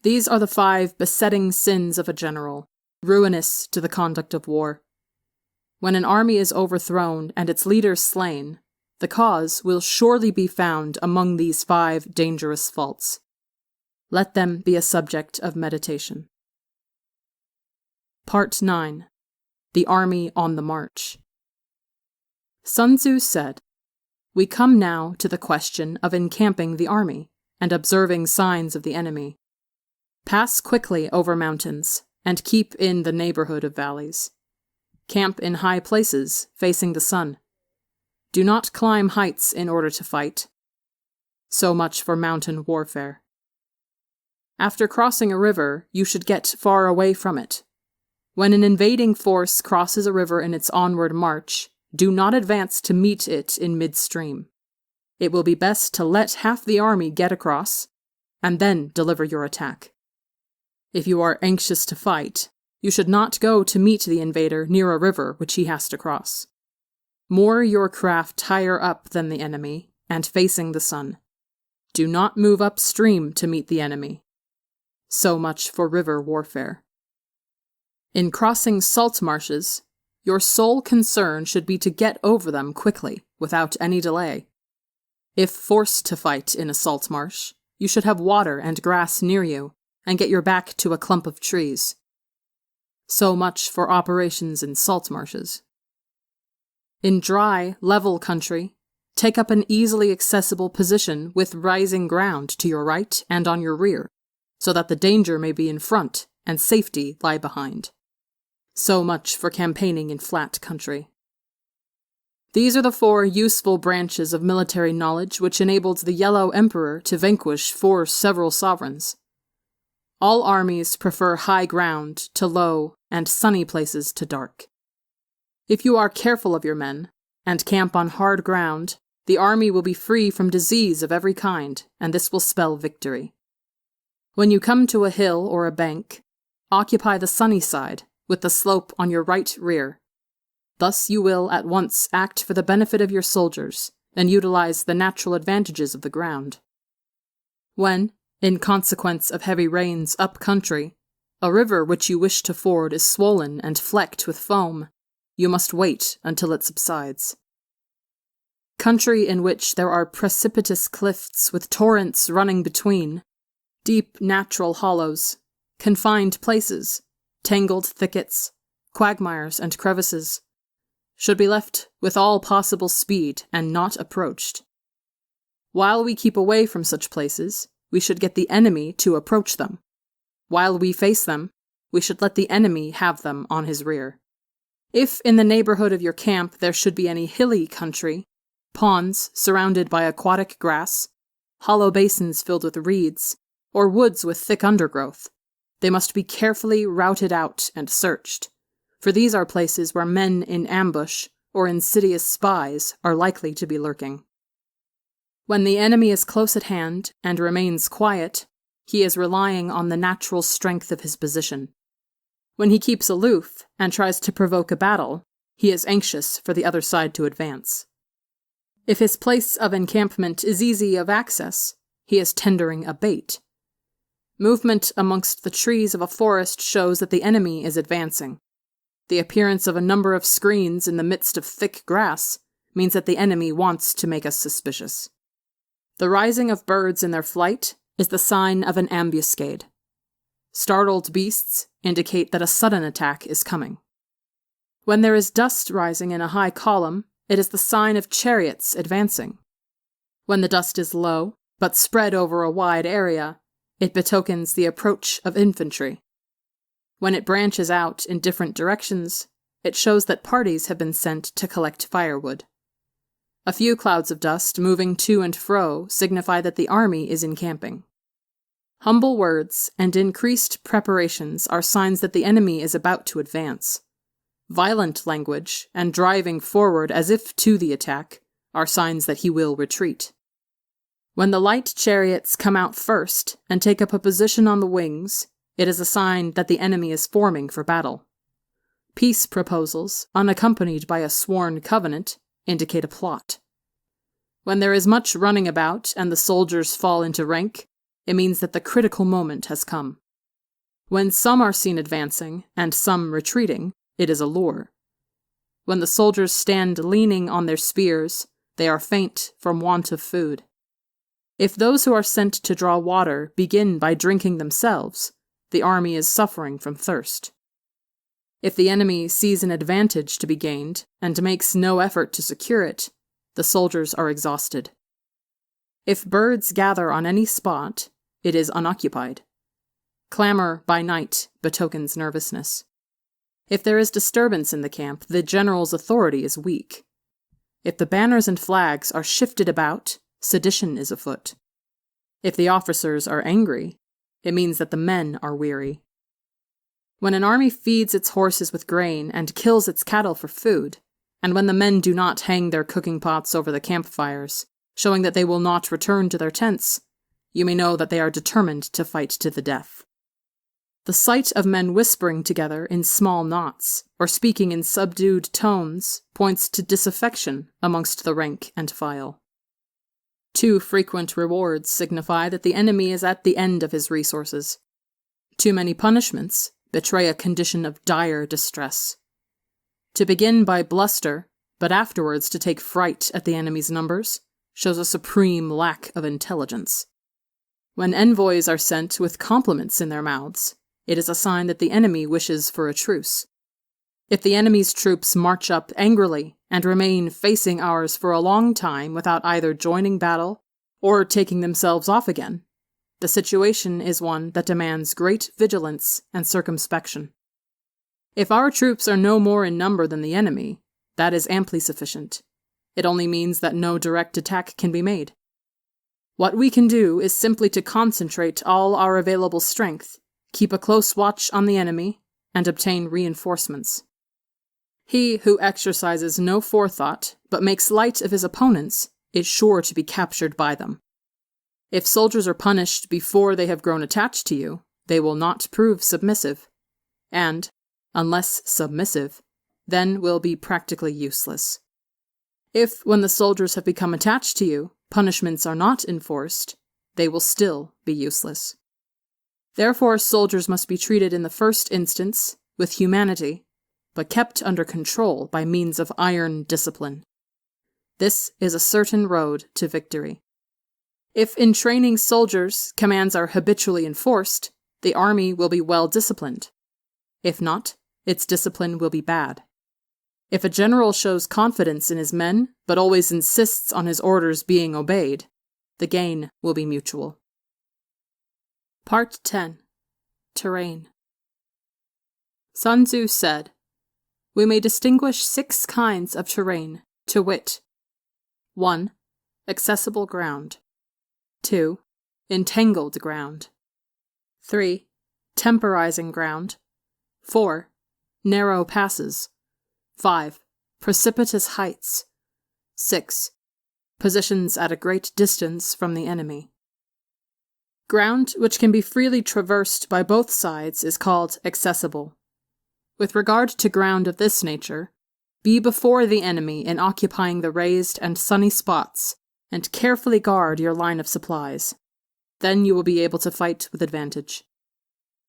These are the 5 besetting sins of a general, ruinous to the conduct of war. When an army is overthrown and its leader slain, the cause will surely be found among these 5 dangerous faults. Let them be a subject of meditation. Part 9. The Army on the March. Sun Tzu said, "We come now to the question of encamping the army and observing signs of the enemy. Pass quickly over mountains and keep in the neighborhood of valleys. Camp in high places, facing the sun. Do not climb heights in order to fight." So much for mountain warfare. After crossing a river, you should get far away from it. When an invading force crosses a river in its onward march, do not advance to meet it in midstream. It will be best to let half the army get across, and then deliver your attack. If you are anxious to fight, you should not go to meet the invader near a river which he has to cross. Moor your craft higher up than the enemy, and facing the sun. Do not move upstream to meet the enemy. So much for river warfare. In crossing salt marshes, your sole concern should be to get over them quickly, without any delay. If forced to fight in a salt marsh, you should have water and grass near you, and get your back to a clump of trees. So much for operations in salt marshes. In dry, level country, take up an easily accessible position with rising ground to your right and on your rear, so that the danger may be in front and safety lie behind. So much for campaigning in flat country. These are the 4 useful branches of military knowledge which enabled the Yellow Emperor to vanquish 4 several sovereigns. All armies prefer high ground to low and sunny places to dark. If you are careful of your men, and camp on hard ground, the army will be free from disease of every kind, and this will spell victory. When you come to a hill or a bank, occupy the sunny side, with the slope on your right rear. Thus you will at once act for the benefit of your soldiers, and utilize the natural advantages of the ground. When, in consequence of heavy rains up country, a river which you wish to ford is swollen and flecked with foam, you must wait until it subsides. Country in which there are precipitous cliffs with torrents running between, deep natural hollows, confined places, tangled thickets, quagmires and crevices, should be left with all possible speed and not approached. While we keep away from such places, we should get the enemy to approach them. While we face them, we should let the enemy have them on his rear. If in the neighborhood of your camp there should be any hilly country, ponds surrounded by aquatic grass, hollow basins filled with reeds, or woods with thick undergrowth, they must be carefully routed out and searched, for these are places where men in ambush or insidious spies are likely to be lurking. When the enemy is close at hand and remains quiet, he is relying on the natural strength of his position. When he keeps aloof and tries to provoke a battle, he is anxious for the other side to advance. If his place of encampment is easy of access, he is tendering a bait. Movement amongst the trees of a forest shows that the enemy is advancing. The appearance of a number of screens in the midst of thick grass means that the enemy wants to make us suspicious. The rising of birds in their flight is the sign of an ambuscade. Startled beasts indicate that a sudden attack is coming. When there is dust rising in a high column, it is the sign of chariots advancing. When the dust is low, but spread over a wide area, it betokens the approach of infantry. When it branches out in different directions, it shows that parties have been sent to collect firewood. A few clouds of dust moving to and fro signify that the army is encamping. Humble words and increased preparations are signs that the enemy is about to advance. Violent language and driving forward as if to the attack are signs that he will retreat. When the light chariots come out first and take up a position on the wings, it is a sign that the enemy is forming for battle. Peace proposals, unaccompanied by a sworn covenant, indicate a plot. When there is much running about and the soldiers fall into rank, it means that the critical moment has come. When some are seen advancing and some retreating, it is a lure. When the soldiers stand leaning on their spears, they are faint from want of food. If those who are sent to draw water begin by drinking themselves, the army is suffering from thirst. If the enemy sees an advantage to be gained and makes no effort to secure it, the soldiers are exhausted. If birds gather on any spot, it is unoccupied. Clamor by night betokens nervousness. If there is disturbance in the camp, the general's authority is weak. If the banners and flags are shifted about, sedition is afoot. If the officers are angry, it means that the men are weary. When an army feeds its horses with grain and kills its cattle for food, and when the men do not hang their cooking pots over the campfires, showing that they will not return to their tents, you may know that they are determined to fight to the death. The sight of men whispering together in small knots, or speaking in subdued tones, points to disaffection amongst the rank and file. Too frequent rewards signify that the enemy is at the end of his resources. Too many punishments betray a condition of dire distress. To begin by bluster, but afterwards to take fright at the enemy's numbers, shows a supreme lack of intelligence. When envoys are sent with compliments in their mouths, it is a sign that the enemy wishes for a truce. If the enemy's troops march up angrily and remain facing ours for a long time without either joining battle or taking themselves off again, the situation is one that demands great vigilance and circumspection. If our troops are no more in number than the enemy, that is amply sufficient. It only means that no direct attack can be made. What we can do is simply to concentrate all our available strength, keep a close watch on the enemy, and obtain reinforcements. He who exercises no forethought, but makes light of his opponents, is sure to be captured by them. If soldiers are punished before they have grown attached to you, they will not prove submissive, and, unless submissive, then will be practically useless. If, when the soldiers have become attached to you, punishments are not enforced, they will still be useless. Therefore, soldiers must be treated in the first instance with humanity, but kept under control by means of iron discipline. This is a certain road to victory. If in training soldiers commands are habitually enforced, the army will be well disciplined. If not, its discipline will be bad. If a general shows confidence in his men, but always insists on his orders being obeyed, the gain will be mutual. Part 10. Terrain. Sun Tzu said, "We may distinguish 6 kinds of terrain, to wit, 1. Accessible ground. 2. Entangled ground. 3. Temporizing ground. 4. Narrow passes. 5. Precipitous heights. 6. Positions at a great distance from the enemy. Ground which can be freely traversed by both sides is called accessible. With regard to ground of this nature, be before the enemy in occupying the raised and sunny spots, and carefully guard your line of supplies. Then you will be able to fight with advantage.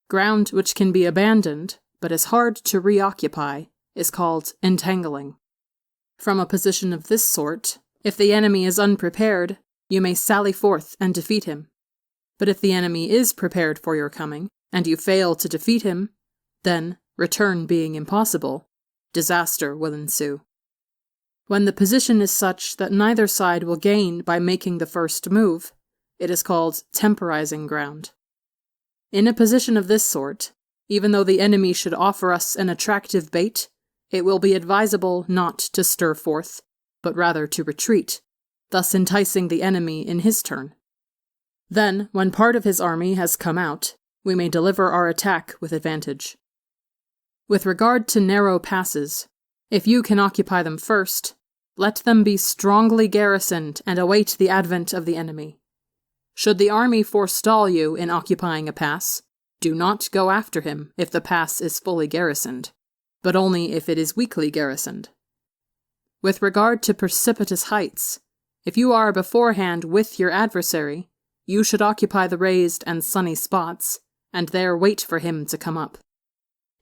Ground which can be abandoned, but is hard to reoccupy, is called entangling. From a position of this sort, if the enemy is unprepared, you may sally forth and defeat him. But if the enemy is prepared for your coming, and you fail to defeat him, then, return being impossible, disaster will ensue. When the position is such that neither side will gain by making the first move, it is called temporizing ground. In a position of this sort, even though the enemy should offer us an attractive bait, it will be advisable not to stir forth, but rather to retreat, thus enticing the enemy in his turn. Then, when part of his army has come out, we may deliver our attack with advantage. With regard to narrow passes, if you can occupy them first, let them be strongly garrisoned and await the advent of the enemy. Should the army forestall you in occupying a pass, do not go after him if the pass is fully garrisoned, but only if it is weakly garrisoned. With regard to precipitous heights, if you are beforehand with your adversary, you should occupy the raised and sunny spots, and there wait for him to come up.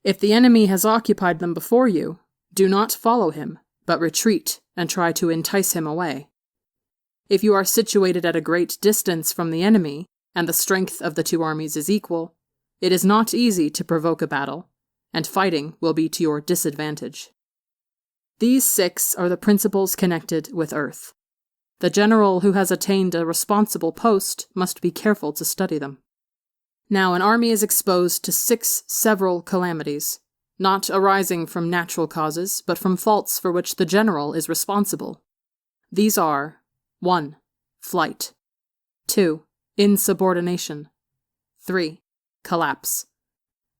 If the enemy has occupied them before you, do not follow him, but retreat and try to entice him away. If you are situated at a great distance from the enemy, and the strength of the two armies is equal, it is not easy to provoke a battle, and fighting will be to your disadvantage. These 6 are the principles connected with earth. The general who has attained a responsible post must be careful to study them. Now an army is exposed to 6 several calamities, not arising from natural causes, but from faults for which the general is responsible. These are 1. Flight. 2. Insubordination. 3. Collapse.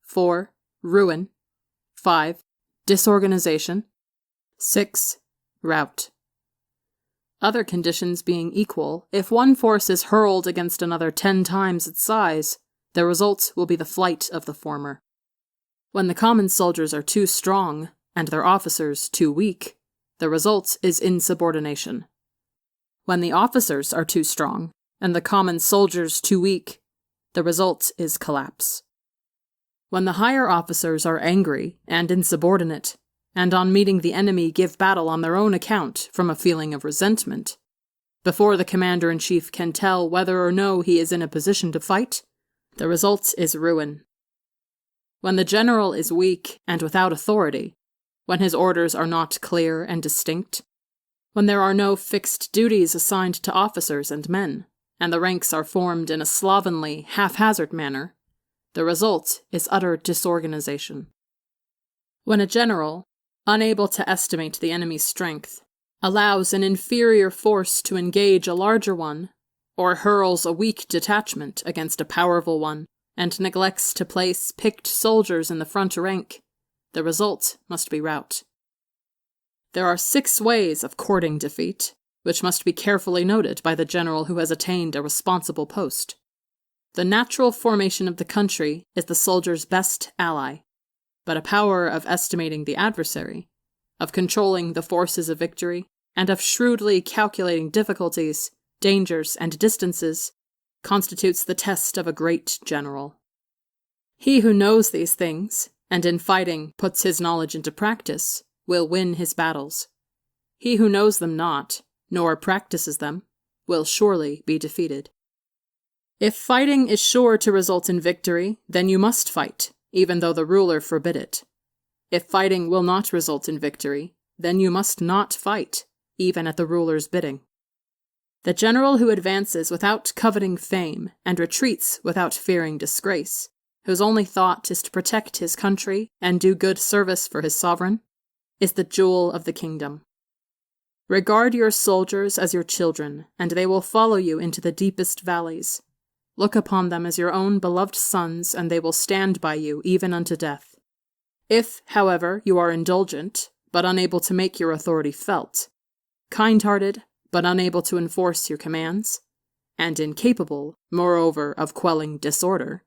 4. Ruin. 5. Disorganization. 6. Rout. Other conditions being equal, if one force is hurled against another 10 times its size, the result will be the flight of the former. When the common soldiers are too strong, and their officers too weak, the result is insubordination. When the officers are too strong, and the common soldiers too weak, the result is collapse. When the higher officers are angry and insubordinate, and on meeting the enemy give battle on their own account from a feeling of resentment, before the commander-in-chief can tell whether or no he is in a position to fight, the result is ruin. When the general is weak and without authority, when his orders are not clear and distinct, when there are no fixed duties assigned to officers and men, and the ranks are formed in a slovenly, haphazard manner, the result is utter disorganization. When a general, unable to estimate the enemy's strength, allows an inferior force to engage a larger one, or hurls a weak detachment against a powerful one, and neglects to place picked soldiers in the front rank, the result must be rout. There are 6 ways of courting defeat, which must be carefully noted by the general who has attained a responsible post. The natural formation of the country is the soldier's best ally, but a power of estimating the adversary, of controlling the forces of victory, and of shrewdly calculating difficulties, dangers, and distances, constitutes the test of a great general. He who knows these things, and in fighting puts his knowledge into practice, will win his battles. He who knows them not, nor practices them, will surely be defeated. If fighting is sure to result in victory, then you must fight, even though the ruler forbid it. If fighting will not result in victory, then you must not fight, even at the ruler's bidding. The general who advances without coveting fame, and retreats without fearing disgrace, whose only thought is to protect his country and do good service for his sovereign, is the jewel of the kingdom. Regard your soldiers as your children, and they will follow you into the deepest valleys. Look upon them as your own beloved sons, and they will stand by you even unto death. If, however, you are indulgent, but unable to make your authority felt, kind-hearted, but unable to enforce your commands, and incapable, moreover, of quelling disorder,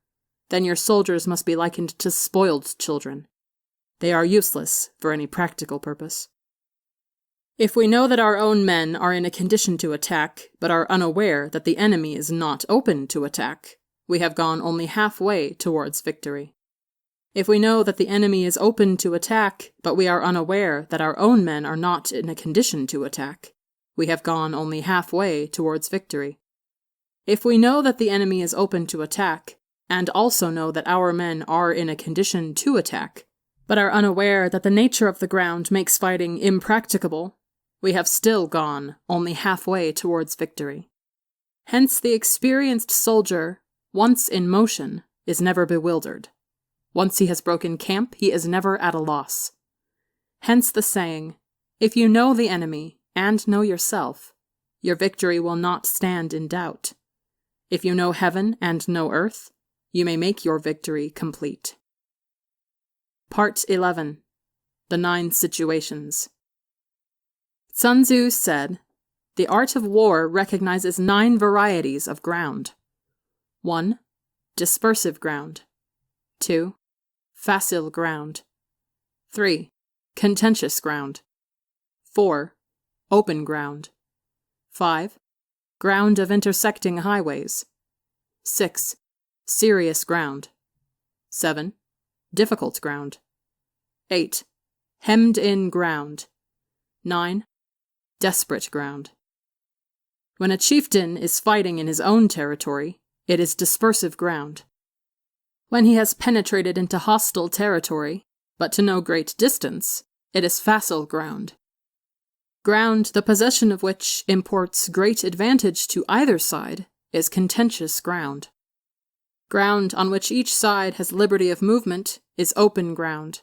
then your soldiers must be likened to spoiled children. They are useless for any practical purpose. If we know that our own men are in a condition to attack, but are unaware that the enemy is not open to attack, we have gone only halfway towards victory. If we know that the enemy is open to attack, but we are unaware that our own men are not in a condition to attack, we have gone only halfway towards victory. If we know that the enemy is open to attack, and also know that our men are in a condition to attack, but are unaware that the nature of the ground makes fighting impracticable, we have still gone only halfway towards victory. Hence the experienced soldier, once in motion, is never bewildered. Once he has broken camp, he is never at a loss. Hence the saying, if you know the enemy and know yourself, your victory will not stand in doubt. If you know heaven and know earth, you may make your victory complete. Part 11. The 9 Situations. Sun Tzu said, the art of war recognizes 9 varieties of ground. 1. Dispersive ground. 2. Facile ground. 3. Contentious ground. 4. Open ground. 5. Ground of intersecting highways. 6. Serious ground. 7. Difficult ground. 8. Hemmed-in ground. 9. Desperate ground. When a chieftain is fighting in his own territory, it is dispersive ground. When he has penetrated into hostile territory, but to no great distance, it is facile ground. Ground the possession of which imports great advantage to either side is contentious ground. Ground on which each side has liberty of movement is open ground.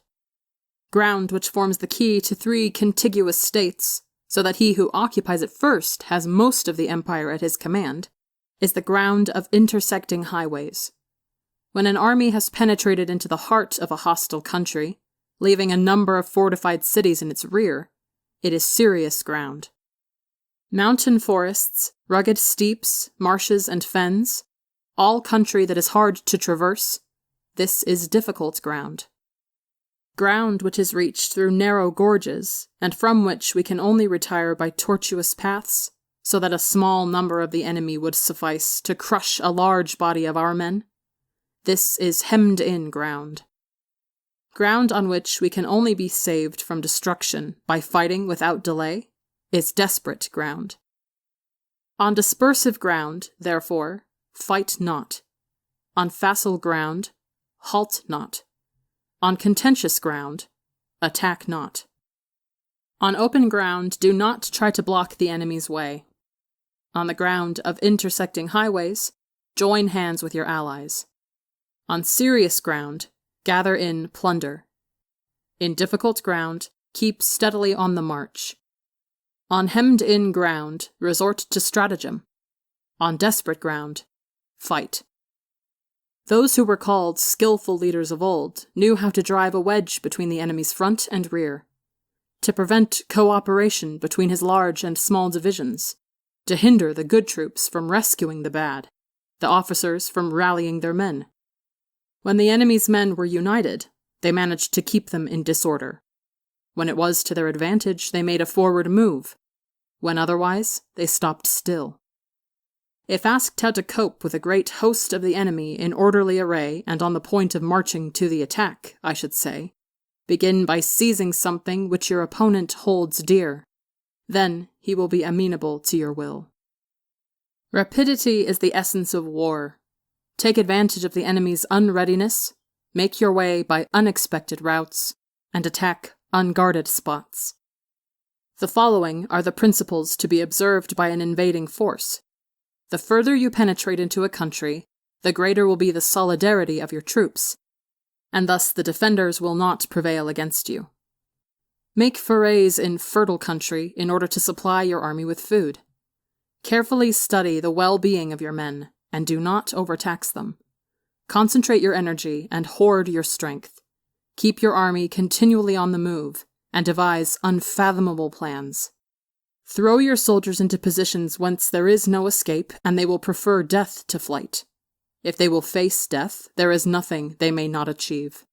Ground which forms the key to 3 contiguous states, so that he who occupies it first has most of the empire at his command, is the ground of intersecting highways. When an army has penetrated into the heart of a hostile country, leaving a number of fortified cities in its rear, it is serious ground. Mountain forests, rugged steeps, marshes and fens, all country that is hard to traverse, this is difficult ground. Ground which is reached through narrow gorges, and from which we can only retire by tortuous paths, so that a small number of the enemy would suffice to crush a large body of our men. This is hemmed-in ground. Ground on which we can only be saved from destruction by fighting without delay is desperate ground. On dispersive ground, therefore, fight not. On facile ground, halt not. On contentious ground, attack not. On open ground, do not try to block the enemy's way. On the ground of intersecting highways, join hands with your allies. On serious ground, gather in plunder. In difficult ground, keep steadily on the march. On hemmed-in ground, resort to stratagem. On desperate ground, fight. Those who were called skillful leaders of old knew how to drive a wedge between the enemy's front and rear, to prevent cooperation between his large and small divisions, to hinder the good troops from rescuing the bad, the officers from rallying their men. When the enemy's men were united, they managed to keep them in disorder. When it was to their advantage, they made a forward move. When otherwise, they stopped still. If asked how to cope with a great host of the enemy in orderly array and on the point of marching to the attack, I should say, begin by seizing something which your opponent holds dear. Then he will be amenable to your will. Rapidity is the essence of war. Take advantage of the enemy's unreadiness, make your way by unexpected routes, and attack unguarded spots. The following are the principles to be observed by an invading force. The further you penetrate into a country, the greater will be the solidarity of your troops, and thus the defenders will not prevail against you. Make forays in fertile country in order to supply your army with food. Carefully study the well-being of your men, and do not overtax them. Concentrate your energy and hoard your strength. Keep your army continually on the move, and devise unfathomable plans. Throw your soldiers into positions whence there is no escape, and they will prefer death to flight. If they will face death, there is nothing they may not achieve.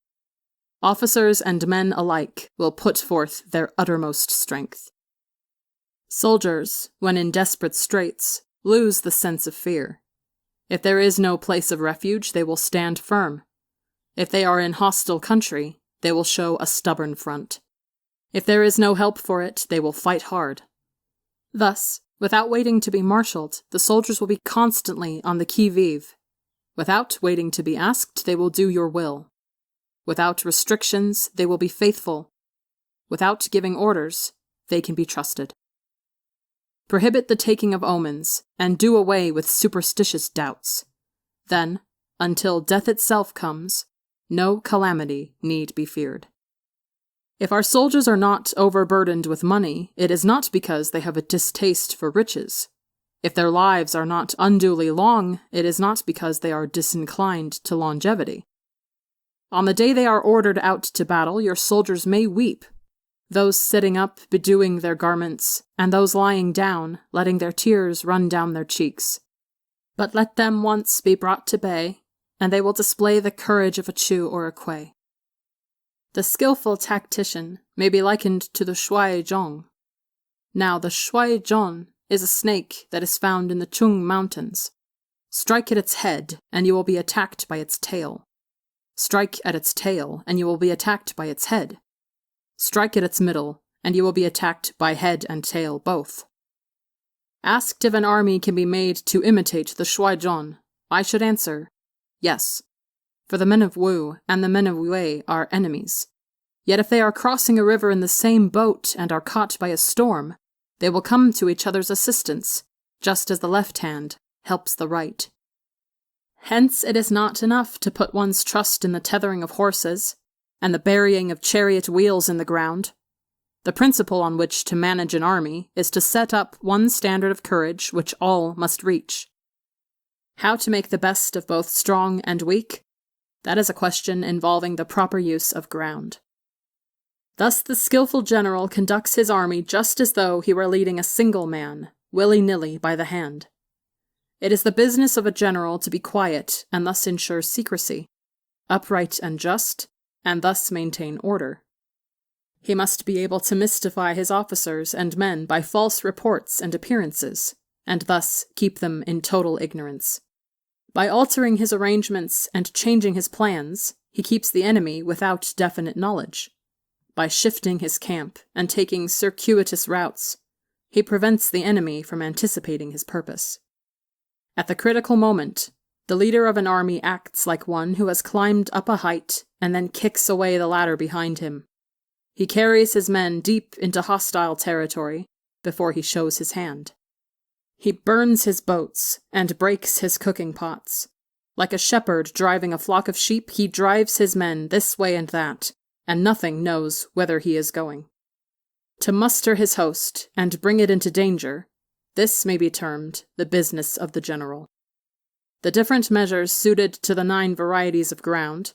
Officers and men alike will put forth their uttermost strength. Soldiers, when in desperate straits, lose the sense of fear. If there is no place of refuge, they will stand firm. If they are in hostile country, they will show a stubborn front. If there is no help for it, they will fight hard. Thus, without waiting to be marshaled, the soldiers will be constantly on the qui-vive. Without waiting to be asked, they will do your will. Without restrictions, they will be faithful. Without giving orders, they can be trusted. Prohibit the taking of omens, and do away with superstitious doubts. Then, until death itself comes, no calamity need be feared. If our soldiers are not overburdened with money, it is not because they have a distaste for riches. If their lives are not unduly long, it is not because they are disinclined to longevity. On the day they are ordered out to battle, your soldiers may weep, those sitting up bedewing their garments, and those lying down, letting their tears run down their cheeks. But let them once be brought to bay, and they will display the courage of a Chu or a Kuei. The skillful tactician may be likened to the shuai zhong. Now the shuai zhong is a snake that is found in the Chung Mountains. Strike at its head, and you will be attacked by its tail. Strike at its tail, and you will be attacked by its head. Strike at its middle, and you will be attacked by head and tail both. Asked if an army can be made to imitate the shuai zhong, I should answer, yes. For the men of Wu and the men of Wei are enemies. Yet if they are crossing a river in the same boat and are caught by a storm, they will come to each other's assistance, just as the left hand helps the right. Hence it is not enough to put one's trust in the tethering of horses, and the burying of chariot wheels in the ground. The principle on which to manage an army is to set up one standard of courage which all must reach. How to make the best of both strong and weak? That is a question involving the proper use of ground. Thus the skillful general conducts his army just as though he were leading a single man, willy-nilly by the hand. It is the business of a general to be quiet and thus ensure secrecy, upright and just, and thus maintain order. He must be able to mystify his officers and men by false reports and appearances, and thus keep them in total ignorance. By altering his arrangements and changing his plans, he keeps the enemy without definite knowledge. By shifting his camp and taking circuitous routes, he prevents the enemy from anticipating his purpose. At the critical moment, the leader of an army acts like one who has climbed up a height and then kicks away the ladder behind him. He carries his men deep into hostile territory before he shows his hand. He burns his boats and breaks his cooking pots. Like a shepherd driving a flock of sheep, he drives his men this way and that, and nothing knows whither he is going. To muster his host and bring it into danger, this may be termed the business of the general. The different measures suited to the 9 varieties of ground,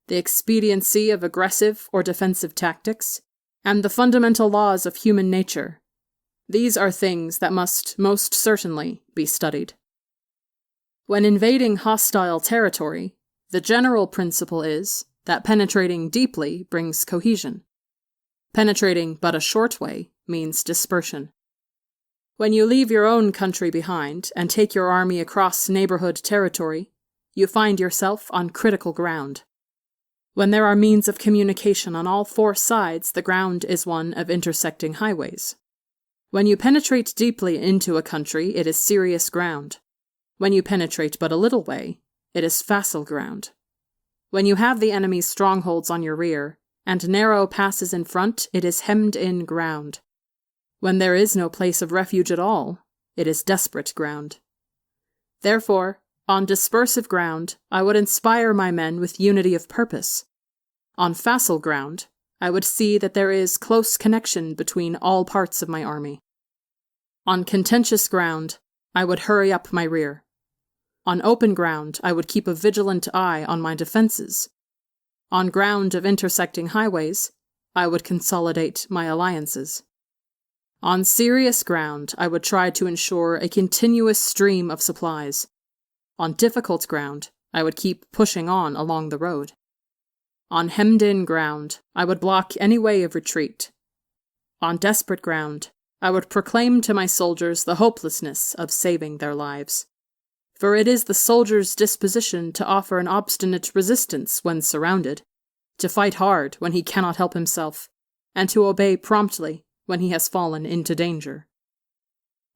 the expediency of aggressive or defensive tactics, and the fundamental laws of human nature. These are things that must most certainly be studied. When invading hostile territory, the general principle is that penetrating deeply brings cohesion. Penetrating but a short way means dispersion. When you leave your own country behind and take your army across neighborhood territory, you find yourself on critical ground. When there are means of communication on all 4 sides, the ground is one of intersecting highways. When you penetrate deeply into a country, it is serious ground. When you penetrate but a little way, it is facile ground. When you have the enemy's strongholds on your rear, and narrow passes in front, it is hemmed-in ground. When there is no place of refuge at all, it is desperate ground. Therefore, on dispersive ground, I would inspire my men with unity of purpose. On facile ground, I would see that there is close connection between all parts of my army. On contentious ground, I would hurry up my rear. On open ground, I would keep a vigilant eye on my defenses. On ground of intersecting highways, I would consolidate my alliances. On serious ground, I would try to ensure a continuous stream of supplies. On difficult ground, I would keep pushing on along the road. On hemmed-in ground, I would block any way of retreat. On desperate ground, I would proclaim to my soldiers the hopelessness of saving their lives. For it is the soldier's disposition to offer an obstinate resistance when surrounded, to fight hard when he cannot help himself, and to obey promptly when he has fallen into danger.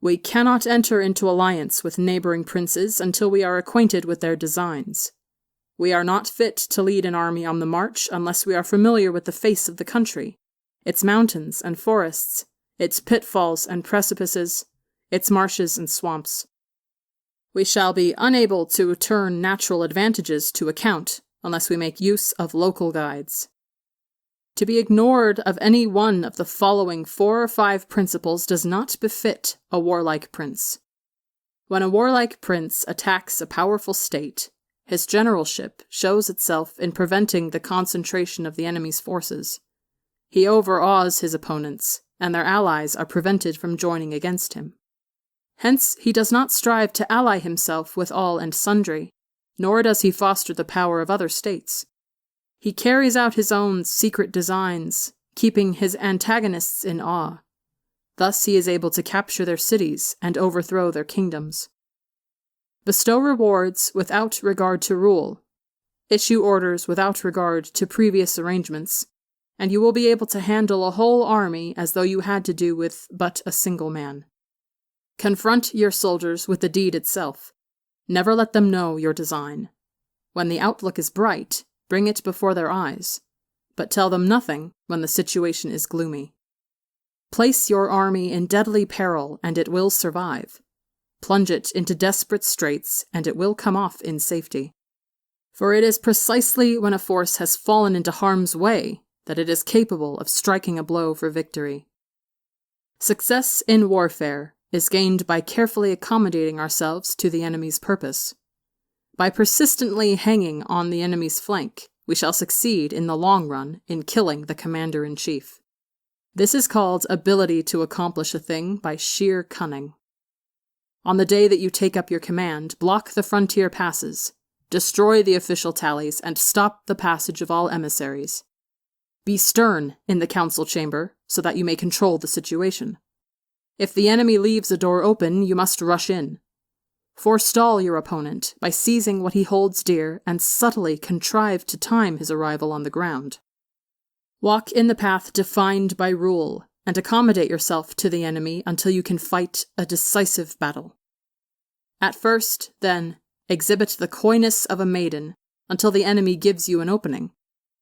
We cannot enter into alliance with neighboring princes until we are acquainted with their designs. We are not fit to lead an army on the march unless we are familiar with the face of the country, its mountains and forests, its pitfalls and precipices, its marshes and swamps. We shall be unable to turn natural advantages to account unless we make use of local guides. To be ignored of any one of the following 4 or 5 principles does not befit a warlike prince. When a warlike prince attacks a powerful state, his generalship shows itself in preventing the concentration of the enemy's forces. He overawes his opponents, and their allies are prevented from joining against him. Hence, he does not strive to ally himself with all and sundry, nor does he foster the power of other states. He carries out his own secret designs, keeping his antagonists in awe. Thus he is able to capture their cities and overthrow their kingdoms. Bestow rewards without regard to rule. Issue orders without regard to previous arrangements, and you will be able to handle a whole army as though you had to do with but a single man. Confront your soldiers with the deed itself. Never let them know your design. When the outlook is bright, bring it before their eyes, but tell them nothing when the situation is gloomy. Place your army in deadly peril, and it will survive. Plunge it into desperate straits, and it will come off in safety. For it is precisely when a force has fallen into harm's way that it is capable of striking a blow for victory. Success in warfare is gained by carefully accommodating ourselves to the enemy's purpose. By persistently hanging on the enemy's flank, we shall succeed in the long run in killing the commander-in-chief. This is called ability to accomplish a thing by sheer cunning. On the day that you take up your command, block the frontier passes, destroy the official tallies, and stop the passage of all emissaries. Be stern in the council chamber so that you may control the situation. If the enemy leaves a door open, you must rush in. Forestall your opponent by seizing what he holds dear and subtly contrive to time his arrival on the ground. Walk in the path defined by rule, and accommodate yourself to the enemy until you can fight a decisive battle. At first, then, exhibit the coyness of a maiden until the enemy gives you an opening.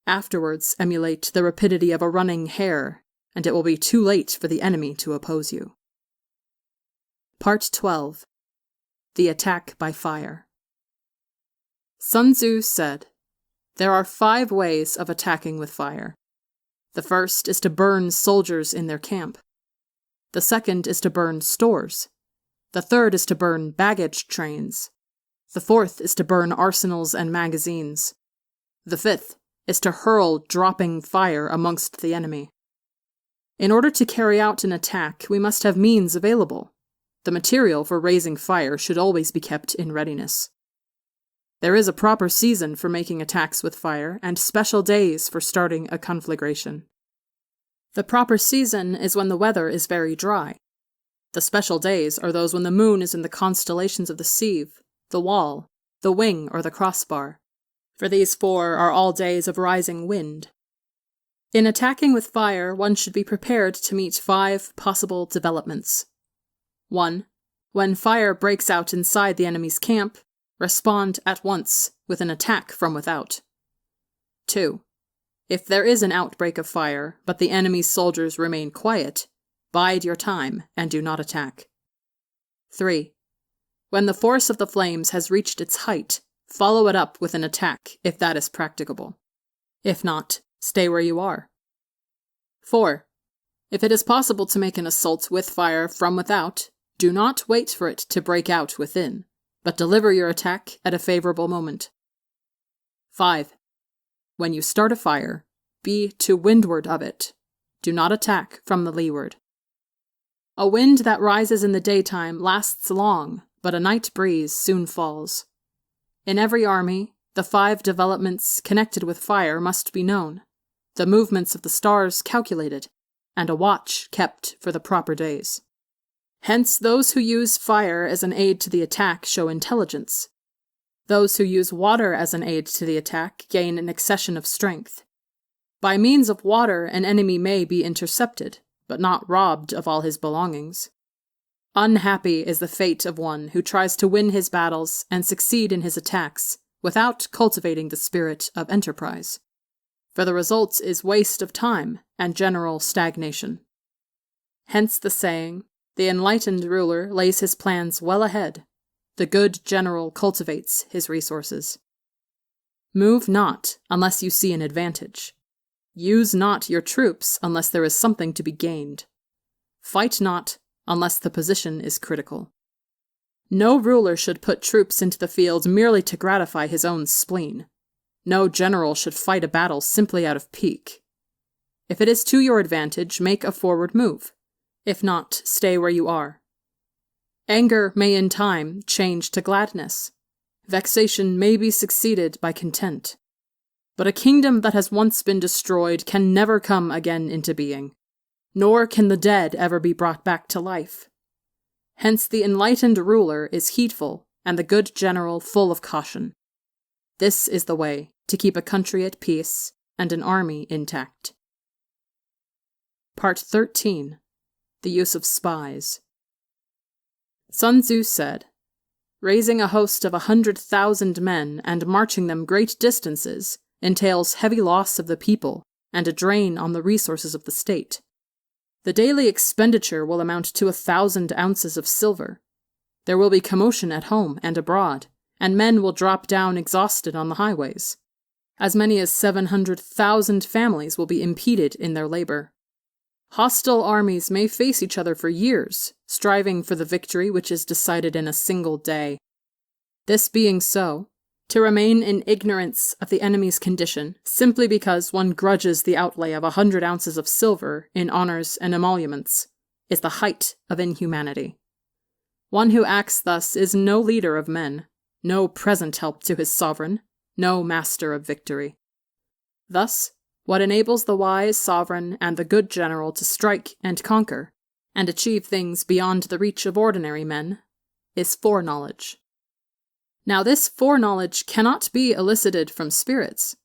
Afterwards, emulate the rapidity of a running hare, and it will be too late for the enemy to oppose you. Part 12. The Attack by Fire. Sun Tzu said, "There are 5 ways of attacking with fire. The first is to burn soldiers in their camp. The second is to burn stores. The third is to burn baggage trains. The fourth is to burn arsenals and magazines. The fifth is to hurl dropping fire amongst the enemy. In order to carry out an attack, we must have means available. The material for raising fire should always be kept in readiness. There is a proper season for making attacks with fire, and special days for starting a conflagration. The proper season is when the weather is very dry. The special days are those when the moon is in the constellations of the sieve, the wall, the wing, or the crossbar, for these 4 are all days of rising wind. In attacking with fire, one should be prepared to meet 5 possible developments. 1. When fire breaks out inside the enemy's camp, respond at once with an attack from without. 2. If there is an outbreak of fire, but the enemy's soldiers remain quiet, bide your time and do not attack. 3. When the force of the flames has reached its height, follow it up with an attack if that is practicable. If not, stay where you are. 4. If it is possible to make an assault with fire from without, do not wait for it to break out within, but deliver your attack at a favorable moment. 5. When you start a fire, be to windward of it. Do not attack from the leeward. A wind that rises in the daytime lasts long, but a night breeze soon falls. In every army, the 5 developments connected with fire must be known, the movements of the stars calculated, and a watch kept for the proper days. Hence, those who use fire as an aid to the attack show intelligence. Those who use water as an aid to the attack gain an accession of strength. By means of water, an enemy may be intercepted, but not robbed of all his belongings. Unhappy is the fate of one who tries to win his battles and succeed in his attacks without cultivating the spirit of enterprise, for the result is waste of time and general stagnation. Hence the saying, the enlightened ruler lays his plans well ahead, the good general cultivates his resources. Move not unless you see an advantage. Use not your troops unless there is something to be gained. Fight not unless the position is critical. No ruler should put troops into the field merely to gratify his own spleen. No general should fight a battle simply out of pique. If it is to your advantage, make a forward move. If not, stay where you are. Anger may in time change to gladness. Vexation may be succeeded by content. But a kingdom that has once been destroyed can never come again into being, nor can the dead ever be brought back to life. Hence the enlightened ruler is heedful, and the good general full of caution. This is the way to keep a country at peace and an army intact. Part 13. The use of spies. Sun Tzu said, "Raising a host of 100,000 men and marching them great distances entails heavy loss of the people and a drain on the resources of the state. The daily expenditure will amount to 1,000 ounces of silver. There will be commotion at home and abroad, and men will drop down exhausted on the highways. As many as 700,000 families will be impeded in their labor. Hostile armies may face each other for years, striving for the victory which is decided in a single day. This being so, to remain in ignorance of the enemy's condition, simply because one grudges the outlay of 100 ounces of silver in honors and emoluments, is the height of inhumanity. One who acts thus is no leader of men, no present help to his sovereign, no master of victory. Thus, what enables the wise sovereign and the good general to strike and conquer, and achieve things beyond the reach of ordinary men, is foreknowledge. Now this foreknowledge cannot be elicited from spirits.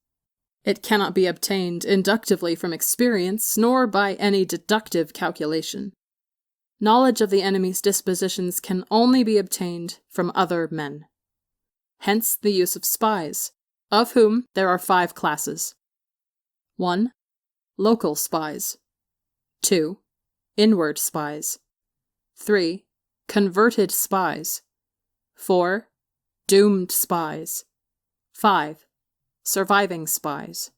It cannot be obtained inductively from experience, nor by any deductive calculation. Knowledge of the enemy's dispositions can only be obtained from other men. Hence the use of spies, of whom there are 5 classes. 1. Local spies. 2. Inward spies. 3. Converted spies. 4. Doomed spies. 5. Surviving spies.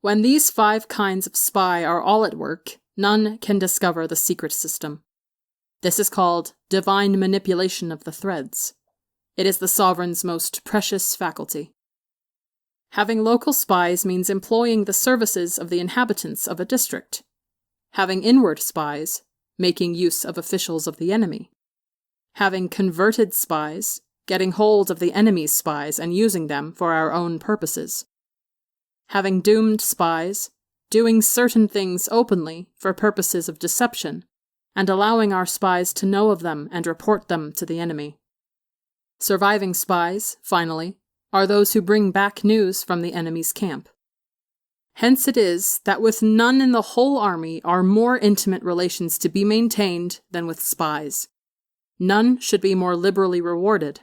When these 5 kinds of spy are all at work, none can discover the secret system. This is called divine manipulation of the threads. It is the sovereign's most precious faculty. Having local spies means employing the services of the inhabitants of a district. Having inward spies, making use of officials of the enemy. Having converted spies, getting hold of the enemy's spies and using them for our own purposes. Having doomed spies, doing certain things openly for purposes of deception, and allowing our spies to know of them and report them to the enemy. Surviving spies, finally, are those who bring back news from the enemy's camp. Hence it is that with none in the whole army are more intimate relations to be maintained than with spies. None should be more liberally rewarded.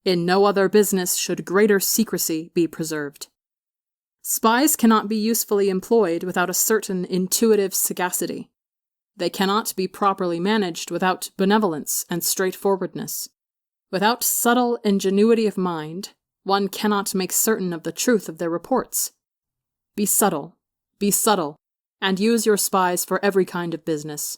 In no other business should greater secrecy be preserved. Spies cannot be usefully employed without a certain intuitive sagacity. They cannot be properly managed without benevolence and straightforwardness. Without subtle ingenuity of mind, one cannot make certain of the truth of their reports. Be subtle, and use your spies for every kind of business.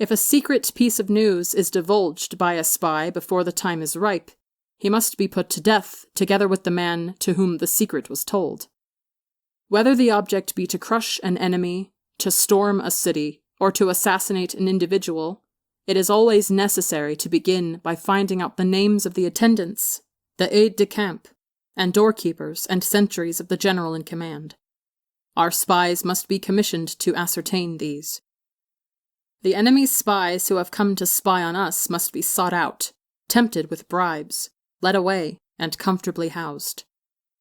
If a secret piece of news is divulged by a spy before the time is ripe, he must be put to death together with the man to whom the secret was told. Whether the object be to crush an enemy, to storm a city, or to assassinate an individual, it is always necessary to begin by finding out the names of the attendants, the aides-de-camp, and doorkeepers and sentries of the general in command. Our spies must be commissioned to ascertain these. The enemy's spies who have come to spy on us must be sought out, tempted with bribes, led away, and comfortably housed.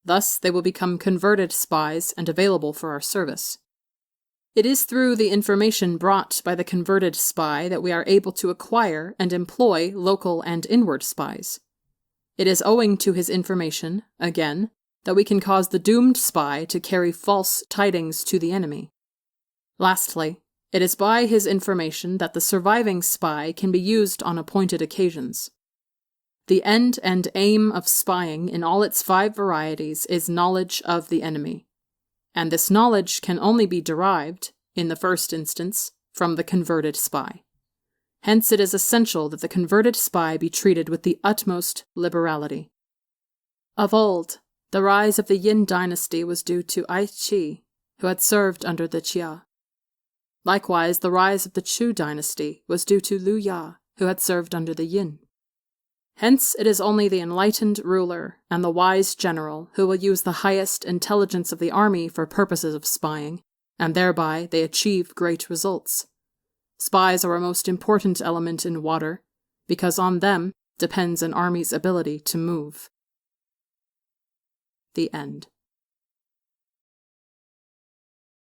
Thus they will become converted spies and available for our service. It is through the information brought by the converted spy that we are able to acquire and employ local and inward spies. It is owing to his information, again, that we can cause the doomed spy to carry false tidings to the enemy. Lastly, it is by his information that the surviving spy can be used on appointed occasions. The end and aim of spying in all its 5 varieties is knowledge of the enemy. And this knowledge can only be derived, in the first instance, from the converted spy. Hence it is essential that the converted spy be treated with the utmost liberality. Of old, the rise of the Yin dynasty was due to Ai Qi, who had served under the Jia. Likewise, the rise of the Chu dynasty was due to Lu Ya, who had served under the Yin. Hence, it is only the enlightened ruler and the wise general who will use the highest intelligence of the army for purposes of spying, and thereby they achieve great results. Spies are a most important element in water, because on them depends an army's ability to move. The end.